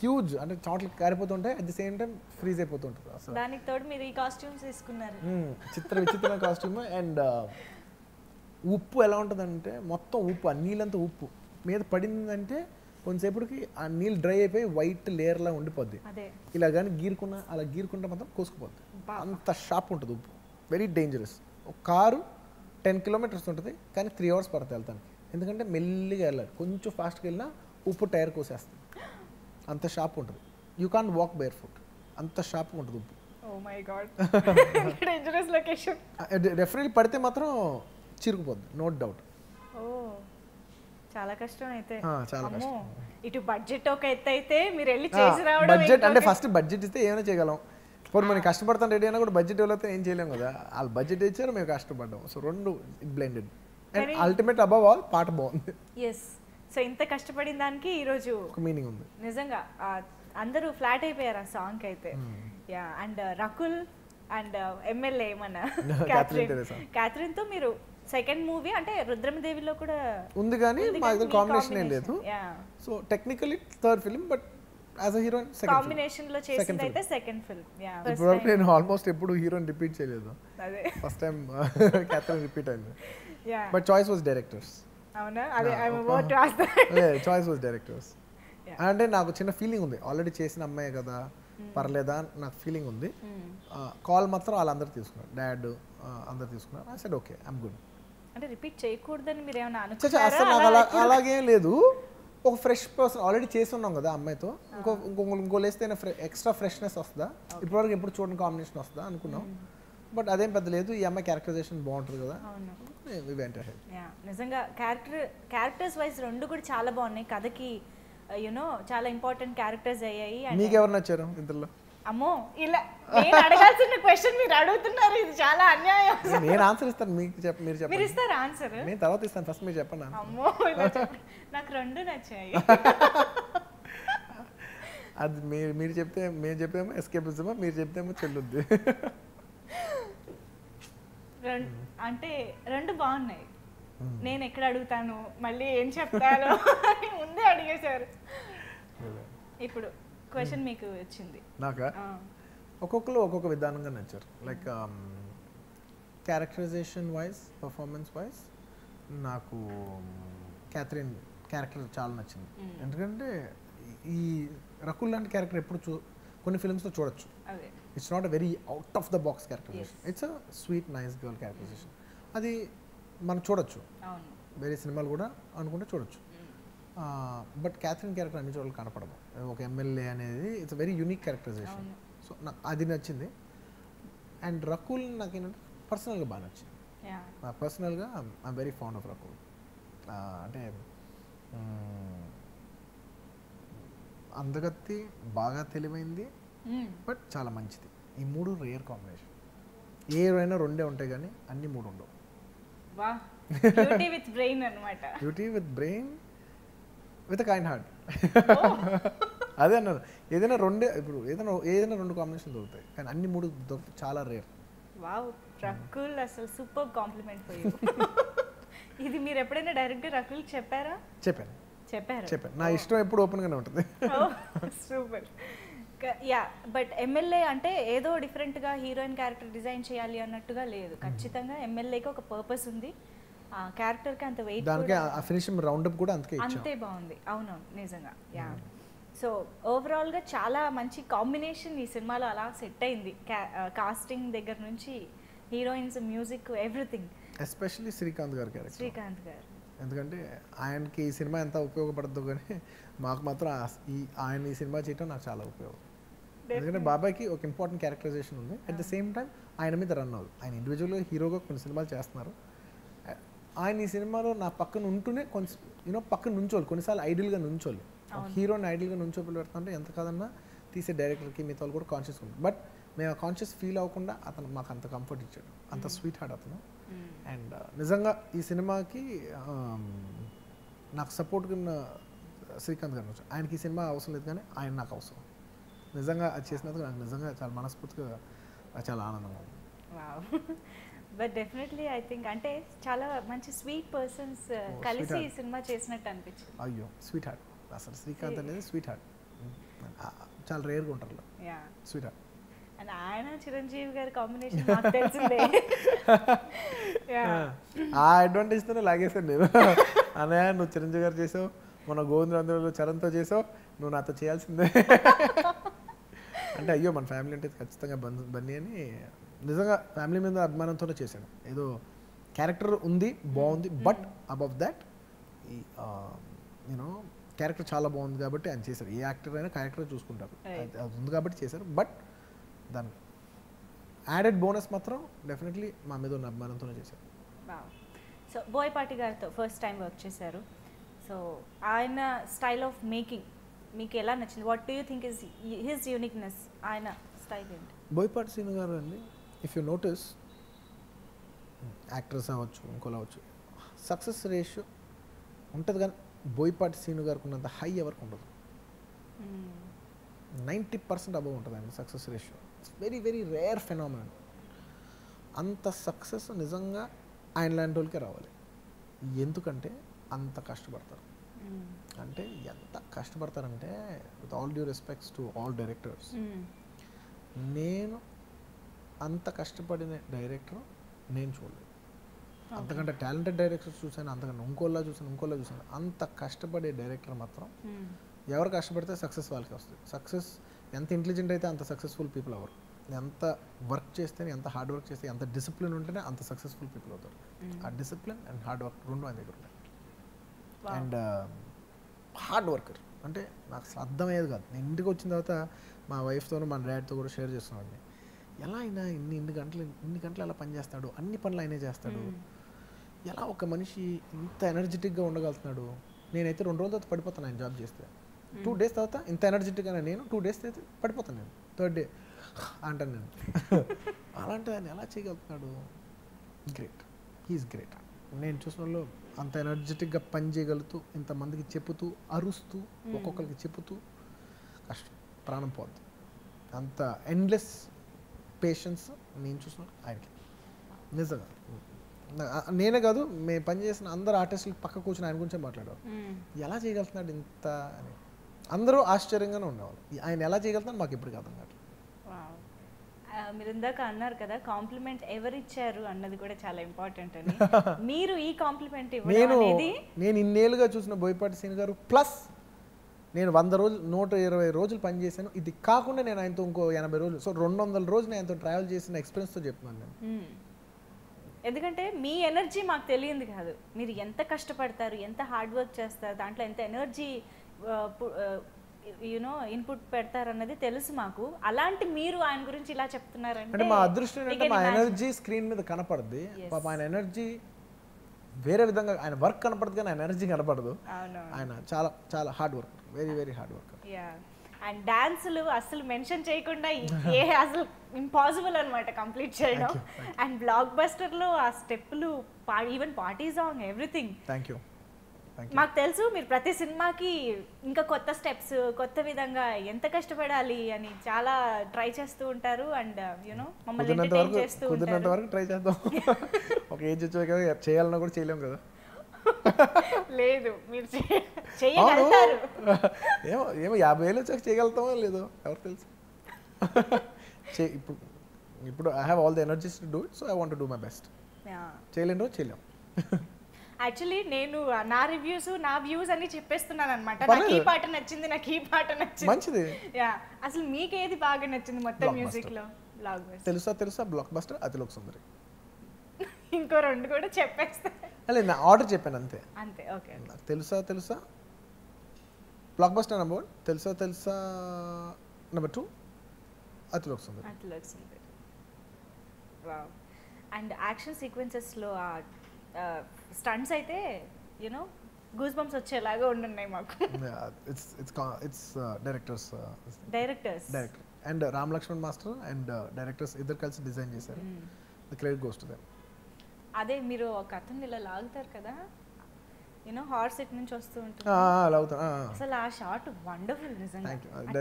హ్యూజ్ అంటే చోట్ల కారిపోతుంటే at the same time freeze అయిపోతుంటుంది. అసలు దానికి తోడు మీరు ఈ కాస్ట్యూమ్స్ తీసుకున్నారు, విచిత్రమైన కాస్ట్యూమ్. అండ్ ఉప్పు ఎలా ఉంటుందంటే మొత్తం ఉప్పు, ఆ నీళ్ళంతా ఉప్పు మీద పడిందంటే కొంతసేపటికి ఆ నీళ్ళు డ్రై అయిపోయి వైట్ లేయర్లా ఉండిపోద్ది. ఇలా కానీ అలా గీరుకుంటే మాత్రం కోసుకుపోద్ది. అంత షార్ప్ ఉంటుంది ఉప్పు, వెరీ డేంజరస్. ఒక కారు 10 కిలోమీటర్స్ ఉంటుంది కానీ 3 అవర్స్ పడుతుంది వెళ్తానికి. ఎందుకంటే మెల్లిగా వెళ్ళాలి, కొంచెం ఫాస్ట్గా వెళ్ళినా ఉప్పు టైర్ కోసేస్తుంది. అంత షార్ప్ ఉంటుంది. You can't walk bear foot, అంత షార్ప్గా ఉంటుంది ఉప్పు. డెఫినెట్లీ పడితే మాత్రం చిరుగుపోద్ది, నో డౌట్. చాలా కష్టం అయితే. చాలా కష్టం. ఇటు బడ్జెట్ ఒక ఎత్తు అయితే మీరు వెళ్ళి చేసి రావడం. బడ్జెట్ అంటే ఫస్ట్ బడ్జెట్ ఇస్తే ఏమైనా చేయగలం. ఇప్పుడు మనం కష్టపడతాం రెడీ అయినా కూడా బడ్జెట్ ఇవ్వలేకపోతే ఏం చేయలేం కదా. వాళ్ళు బడ్జెట్ ఇచ్చారు, మేము కష్టపడ్డాం. సో రెండు blended. And ultimate above all పాట బాగుంది. సో ఇంత కష్టపడిన దానికి ఈరోజు ఒక మీనింగ్ ఉంది నిజంగా. అందరూ ఫ్లాట్ అయిపోయారు ఆ సాంగ్ అయితే. అండ్ రకుల్ అండ్ ఎమ్మెల్యే మన క్యాథరిన్ తో మీరు సెకండ్ మూవీ అంటే రుద్రమదేవిలో కూడా ఉంది కానీ మా దగ్గర కాంబినేషన్ ఏం లేదు. So technically third film, but as a heroine combination లో చేసింది అయితే సెకండ్ ఫిల్మ్. ఇప్పటివరకు నేను ఆల్మోస్ట్ ఎప్పుడు హీరోయిన్ రిపీట్ చేయలేదు. ఫస్ట్ టైం క్యాథరిన్ రిపీట్ అయింది. But choice was directors. అవునా? అదే I am about to ask that. Choice was directors. అంటే నాకు చిన్న ఫీలింగ్ ఉంది, ఆల్రెడీ చేసిన అమ్మాయి కదా పర్లేదా నాకు ఫీలింగ్ ఉంది. కాల్ మాత్రం వాళ్ళందరూ తీసుకున్నారు, డాడ్ అందరు తీసుకున్నారు. I said okay, I'm good. అంటే రిపీట్ చేయకూడదని మీరు ఏమైనా అనుకుంటారా? అసలు నాకు అలాగేం లేదు. ఒక ఫ్రెష్ పర్సన్ ఆల్రెడీ చేసి ఉన్నాం కదా అమ్మాయితో, ఇంకో లేస్తే ఎక్స్ట్రా ఫ్రెష్నెస్ వస్తుందా, ఇప్పటివరకు ఎప్పుడు చూడని కాంబినేషన్ వస్తుందా అనుకున్నాం. బట్ అదేం పెద్ద లేదు, ఈ అమ్మాయి క్యారెక్టరైజేషన్ బాగుంటుంది కదా. నిజంగా క్యారెక్టర్స్ వైజ్ రెండు కూడా చాలా బాగున్నాయి. కథకి యునో చాలా ఇంపార్టెంట్ క్యారెక్టర్స్ అయ్యాయి. మీకు ఎవరు నచ్చారు ఇందులో? అమ్మో, ఇలా నేను అడగాల్సిన క్వశ్చన్ మీరు అడుగుతున్నారు, ఇది చాలా అన్యాయం. నేను ఆన్సర్ ఇస్తాను, మీరు చెప్పండి. మీరు ఇస్తారా ఆన్సర్? నేను తర్వాత ఇస్తాను, ఫస్ట్ మీరు చెప్పండి. అమ్మో, నాకు రెండు నచ్చాయి. అది మీరు చెప్తే మేము చెప్పేమో ఎస్కేపిజమా, మీరు చెప్తేమో చెల్లుద్ది. అంటే రెండు బాగున్నాయి. నేను ఎక్కడ అడుగుతాను మళ్ళీ ఏం చెప్తాను ముందే అడిగేశారు. ఇప్పుడు క్వశ్చన్ మీకు వచ్చింది. నాకా? ఒక్కొక్కరు ఒక్కొక్క విధానంగా నచ్చారు. Like characterisation wise, performance wise నాకు క్యాథరిన్ క్యారెక్టర్ చాలా నచ్చింది. ఎందుకంటే ఈ రకుల్ లాంటి క్యారెక్టర్ ఎప్పుడు కొన్ని ఫిల్మ్స్లో చూడొచ్చు. It's not a very out of the box characterisation, it's a sweet nice girl characterisation. అది మనం చూడొచ్చు, వేరే సినిమాలు కూడా అనుకుంటే చూడొచ్చు. బట్ క్యాథరిన్ క్యారెక్టర్ అన్ని చోట్ల కనపడదు. ఒక ఎమ్మెల్యే అనేది it's very unique characterisation. So నాకు అది నచ్చింది. అండ్ రకుల్ నాకు ఏంటంటే పర్సనల్గా బాగా నచ్చింది. పర్సనల్గా I'm very fond of Rakul. అంటే అందగత్తి, బాగా తెలివైంది, బట్ చాలా మంచిది. ఈ మూడు రేర్ కాంబినేషన్. ఏవైనా రెండే ఉంటాయి కానీ అన్ని మూడు ఉండవు. బ్యూటీ విత్ బ్రెయిన్ అన్నమాట. Beauty with brain with kind heart. అదే అన్నాను, ఏదైనా రెండే, ఇప్పుడు ఏదైనా రెండు కాంబినేషన్ దొరుకుతాయి కానీ అన్ని మూడు చాలా రేర్. వావ్, రకుల్ అసలు సూపర్ కాంప్లిమెంట్ ఫర్ యు. ఇది మీరు ఎప్పుడైనా డైరెక్ట్ రకుల్ చెప్పారా? చెప్పారు. నా ఇష్టం ఎప్పుడు ఓపెన్ గానే ఉంటుంది. సూపర్. యా, బట్ ఎమ్మెల్యే అంటే ఏదో డిఫరెంట్ గా హీరోయిన్ క్యారెక్టర్ డిజైన్ చేయాలి అన్నట్టుగా లేదు. ఖచ్చితంగా ఎమ్మెల్యేకి ఒక పర్పస్ ఉంది. ఆ క్యారెక్టర్ కి అంత వెయిట్, దానికి ఆ ఫినిషింగ్ రౌండ్ అప్ కూడా అంతే బాగుంది. అవునవును, నిజంగా. యా, సో ఓవరాల్ గా చాలా మంచి కాంబినేషన్ ఈ సినిమాలో అలా సెట్ అయింది. కాస్టింగ్ దగ్గర నుంచి heroines, music, everything. Especially Srikanth గారి క్యారెక్టర్. శ్రీకాంత్ గారు ఎందుకంటే ఆయనకి ఈ సినిమా ఎంత ఉపయోగపడద్దు కానీ మాకు మాత్రం ఆయన ఈ సినిమా చేయటం నాకు చాలా ఉపయోగం. ఎందుకంటే బాబాయ్కి ఒక ఇంపార్టెంట్ క్యారెక్టరైజేషన్ ఉంది. అట్ ద సేమ్ టైం ఆయన మీద రన్ అవ్వాలి. ఆయన ఇండివిజువల్గా హీరోగా కొన్ని సినిమాలు చేస్తున్నారు. ఆయన ఈ సినిమాలో నా పక్కన ఉంటూనే కొంచెం పక్కన నుంచోవాలి. కొన్నిసార్లు ఐడియల్గా నుంచోవాలి. హీరోని ఐడియల్గా నుంచోపలు పెడుతుంటే ఎంత కాదన్నా తీసే డైరెక్టర్కి మిగతా వాళ్ళు కూడా కాన్షియస్ ఉంటుంది. బట్ మేము ఆ కాన్షియస్ ఫీల్ అవ్వకుండా అతను మాకు అంత కంఫర్ట్ ఇచ్చాడు. అంత స్వీట్ హార్ట్ అతను. అండ్ నిజంగా ఈ సినిమాకి నాకు సపోర్ట్గా ఉన్న శ్రీకాంత్ గారు. ఆయనకి ఈ సినిమా అవసరం లేదు కానీ ఆయన నాకు అవసరం. నిజంగా అది చేసినందుకు నాకు నిజంగా చాలా మనస్ఫూర్తిగా చాలా ఆనందంగా ఉంది. బట్ డెఫినెట్లీ ఐ థింక్ అంటే చాలా మంచి స్వీట్ పర్సన్స్ కలిసి ఈ సినిమా చేసినట్టు అనిపించింది. అయ్యో స్వీట్ హార్ట్. అసలు శ్రీకాంత్ అనేది స్వీట్ హార్ట్. చాలా రేర్గా ఉంటారు స్వీట్ హార్ట్. అండ్ ఆయన చిరంజీవి గారి కాంబినేషన్ నాకు తెలిసిందే. ఆ అడ్వాంటేజ్తోనే లాగేశాను నేను. అన్నయ్య నువ్వు చిరంజీవి గారు చేసావు, మన గోవిందరాజులో చరణ్తో చేసావు, నువ్వు నాతో చేయాల్సిందే అంటే అయ్యో మన ఫ్యామిలీ అంటే ఖచ్చితంగా బన్నీ అని నిజంగా ఫ్యామిలీ మీద అభిమానంతోనే చేశాను. ఏదో క్యారెక్టర్ ఉంది బాగుంది, బట్ అబవ్ దాట్ ఈ యూనో క్యారెక్టర్ చాలా బాగుంది కాబట్టి ఆయన చేశారు. ఏ యాక్టర్ అయినా క్యారెక్టర్ చూసుకుంటారు, అది ఉంది కాబట్టి చేశారు. బట్ దాని యాడెడ్ బోనస్ మాత్రం డెఫినెట్లీ మా మీద ఉన్న అభిమానంతోనే చేశారు. సో బోయపాటి గారితో ఫస్ట్ టైం వర్క్ చేశారు. సో ఆయన స్టైల్ ఆఫ్ మేకింగ్ మీకు ఎలా నచ్చింది? What do you think is his uniqueness? ఆయన స్టైల్ ఏంటి? బోయపాటి శ్రీను గారు అండి, ఇఫ్ యూ నోటీస్ యాక్టర్స్ అవ్వచ్చు ఇంకోలా అవ్వచ్చు, సక్సెస్ రేషియో ఉంటుంది కానీ బోయపాటి శ్రీను గారికి ఉన్నంత హై ఎవరికి ఉండదు. 90% అబవ్ ఉంటుంది ఆయన success ratio. It's very very rare phenomenon. అంత సక్సెస్ నిజంగా ఆయన లాంటి వాళ్ళకే రావాలి. ఎందుకంటే అంత కష్టపడతారు. అంటే ఎంత కష్టపడతారంటే with all due respects to all directors, నేను అంత కష్టపడిన డైరెక్టర్ నేను చూడలేదు. అంతకంటే టాలెంటెడ్ డైరెక్టర్స్ చూసాను, అంతకంటే ఇంకోలా చూసాను. అంత కష్టపడే డైరెక్టర్ మాత్రం ఎవరు కష్టపడితే సక్సెస్ వాళ్ళకి వస్తుంది. సక్సెస్ ఎంత ఇంటెలిజెంట్ అయితే అంత సక్సెస్ఫుల్ పీపుల్ అవ్వరు. ఎంత వర్క్ చేస్తేనే, ఎంత హార్డ్ వర్క్ చేస్తే, ఎంత డిసిప్లిన్ ఉంటేనే అంత సక్సెస్ఫుల్ పీపుల్ అవుతారు. ఆ డిసిప్లిన్ అండ్ హార్డ్ వర్క్ రెండు ఆయన దగ్గర ఉన్నాయి. అండ్ హార్డ్ వర్కర్ అంటే నాకు అసలు అర్థమయ్యేది కాదు. నేను ఇంటికి వచ్చిన తర్వాత మా వైఫ్తోనూ మా డాడ్తో కూడా షేర్ చేస్తున్నాను. ఎలా అయినా ఇన్ని గంటలు ఎలా పని చేస్తాడు, అన్ని పనులు ఆయనే చేస్తాడు, ఎలా ఒక మనిషి ఇంత ఎనర్జెటిక్గా ఉండగలుగుతున్నాడు. నేనైతే 2 రోజుల తర్వాత పడిపోతాను ఆయన జాబ్ చేస్తే. 2 days తర్వాత ఇంత ఎనర్జెటిక్గా నేను 2 days అయితే పడిపోతాను. నేను 3rd day అంటాను నేను. అలాంటి ఆయన ఎలా చేయగలుగుతున్నాడు? Great, he's great. నేను చూసిన వాళ్ళు అంత ఎనర్జెటిక్గా పని చేయగలుగుతూ, ఇంతమందికి చెప్పుతూ, అరుస్తూ, ఒక్కొక్కరికి చెప్పుతూ కష్టం, ప్రాణం పోద్ది. అంత ఎండ్లెస్ పేషెన్స్ నేను చూసిన ఆయనకి. నిజంగా నేనే కాదు, మేము పనిచేసిన అందరు ఆర్టిస్టులు పక్క కూర్చొని ఆయన గురించే మాట్లాడారు. ఎలా చేయగలుగుతున్నాడు ఇంత అని అందరూ ఆశ్చర్యంగానే ఉండేవాళ్ళు. ఆయన ఎలా చేయగలుగుతున్నాడు మాకు ఎప్పటికీ అర్థం కాదు. మీరు ఇందాక అన్నారు కదా కాంప్లిమెంట్ ఎవరిచ్చారు అన్నది కూడా చాలా ఇంపార్టెంట్ అని. మీరు ఈ కాంప్లిమెంట్ నేను ఇన్నేళ్ళుగా చూసిన బోయపాటి శ్రీను గారు ప్లస్ నేను 100 రోజులు 120 రోజులు పనిచేశాను. ఇది కాకుండా నేను ఆయనతో ఇంకో 80 రోజులు, సో 200 రోజులు నేను ఆయనతో ట్రావెల్ చేసిన ఎక్స్పీరియన్స్తో చెప్తున్నాను నేను. ఎందుకంటే మీ ఎనర్జీ మాకు తెలియంది కాదు. మీరు ఎంత కష్టపడతారు, ఎంత హార్డ్ వర్క్ చేస్తారు, దాంట్లో ఎంత ఎనర్జీ ఇన్పుట్ పెడతారు అన్నది తెలుసు మాకు. అలాంటి మీరు ఆయన గురించి ఇలా చెప్తున్నారంటే మా అదృష్టం ఏంటంటే మా ఎనర్జీ స్క్రీన్ మీద కనపడుద్ది. పాప ఆయన ఎనర్జీ వేరే విధంగా, ఆయన వర్క్ కనపడదు కానీ ఆయన ఎనర్జీ కనపడదు. ఆయన చాలా చాలా hard work, very very hard work. And డాన్సులు అసలు మెన్షన్ చేయకుండా అసలు ఇంపాసిబుల్ అనమాట కంప్లీట్ చేయడం. అండ్ బ్లాక్ బస్టర్లో ఆ స్టెప్పులు, even party song, everything. Thank you. మాకు తెలుసు మీరు ప్రతి సినిమాకి ఇంకా కొత్త స్టెప్స్, కొత్త విధంగా ఎంత కష్టపడాలి అని చాలా ట్రై చేస్తూ ఉంటారు. అండ్ యూనో మమ్మల్ని ఎంటర్టైన్ చేస్తూ ఉంటారు. కుదిరినంత వరకు ట్రై చేద్దాం. ఒక ఏజ్ వచ్చాక కదా చేయాలన్నా కూడా చేయలేం కదా. లేదు మీరు చేయగలుగుతారు. ఏమో 50 ఏళ్ళు వచ్చాక చేయగలుగుతామో లేదో ఎవరు తెలుసు. ఇప్పుడు I have all the energies to do it, so I want to do my best. చేయలేను రోజు చేయలేం. యాక్చువల్లీ నేను నా రివ్యూస్, నా వ్యూస్ అన్ని చెప్పేస్తున్నాను అనమాట. నాకు ఈ పాట నచ్చింది, నాకు ఈ పాట నచ్చింది. మంచిది. అసలు మీకు ఏది బాగా నచ్చింది మొత్తం మ్యూజిక్ లో? తెలుసా బ్లాక్ బస్టర్, అతిలోక సుందరి. ఇంకో 2 కూడా చెప్పేస్తా. అలా నా ఆర్డర్ చెప్పాను అంతే. అంతే. ఓకే. నాకు తెలుసా బ్లాక్ బస్టర్ నెంబర్ 1, తెలుసా number 2 Athiloka Sundari. Wow. And action సీక్వెన్సెస్లో స్టంట్స్ అయితే యునో గూస్ బంప్స్ వచ్చేలాగా ఉండున్నాయి మాకు. It's director and Ram Lakshman master and directors ఇద్దరు కలిసి డిజైన్ చేశారు. The credit goes to them. అదే మీరు ఒక అతను ఇలా లాగుతారు కదా, యూనో హార్స్ ఇట్ నుంచి వస్తూ ఉంటుంది. అసలు ఆ షాట్ వండర్ఫుల్ నిజంగా.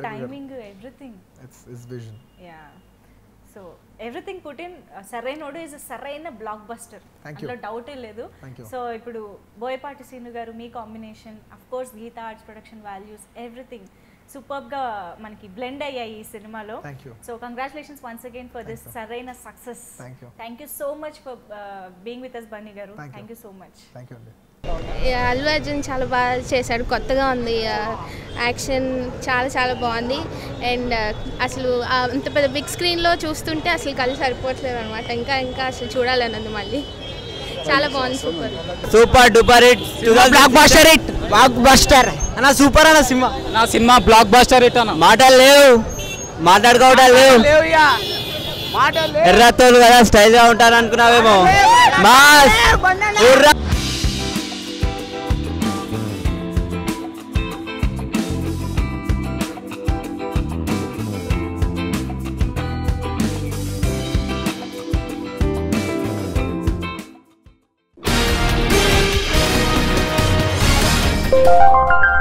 Timing everything it's vision. Yeah. So everything put in. Sarrainodu is సరైన బ్లాక్ బస్టర్, అందులో డౌటే లేదు. సో ఇప్పుడు బోయపాటి సీను గారు మీ combination, of course Geetha Arts production values, everything super గా మనకి బ్లెండ్ అయ్యాయి ఈ సినిమాలో. So congratulations once again for this సరైన success. Thank you so much for being with us Bunny గారు. Thank you so much. Allu Arjun చాలా బాగా చేశాడు, కొత్తగా ఉంది. యాక్షన్ చాలా బాగుంది. అండ్ అసలు అంత పెద్ద బిగ్ స్క్రీన్లో చూస్తుంటే అసలు కళ్ళు సరిపోవట్లేదు అనమాట. ఇంకా అసలు చూడాలన్నది మళ్ళీ. చాలా బాగుంది. Super duper hit, block buster hit. Block buster అన్న, సూపర్ అన్న సినిమా. నా సినిమా బ్లాక్ బస్టర్ హిట్ అన్న. మాటలు లేవు, మాట్లాడుకోవటాలు లేవు. ఎర్రతోలు కదా స్టైల్ గా ఉంటాను అనుకున్నావేమో. Thank you.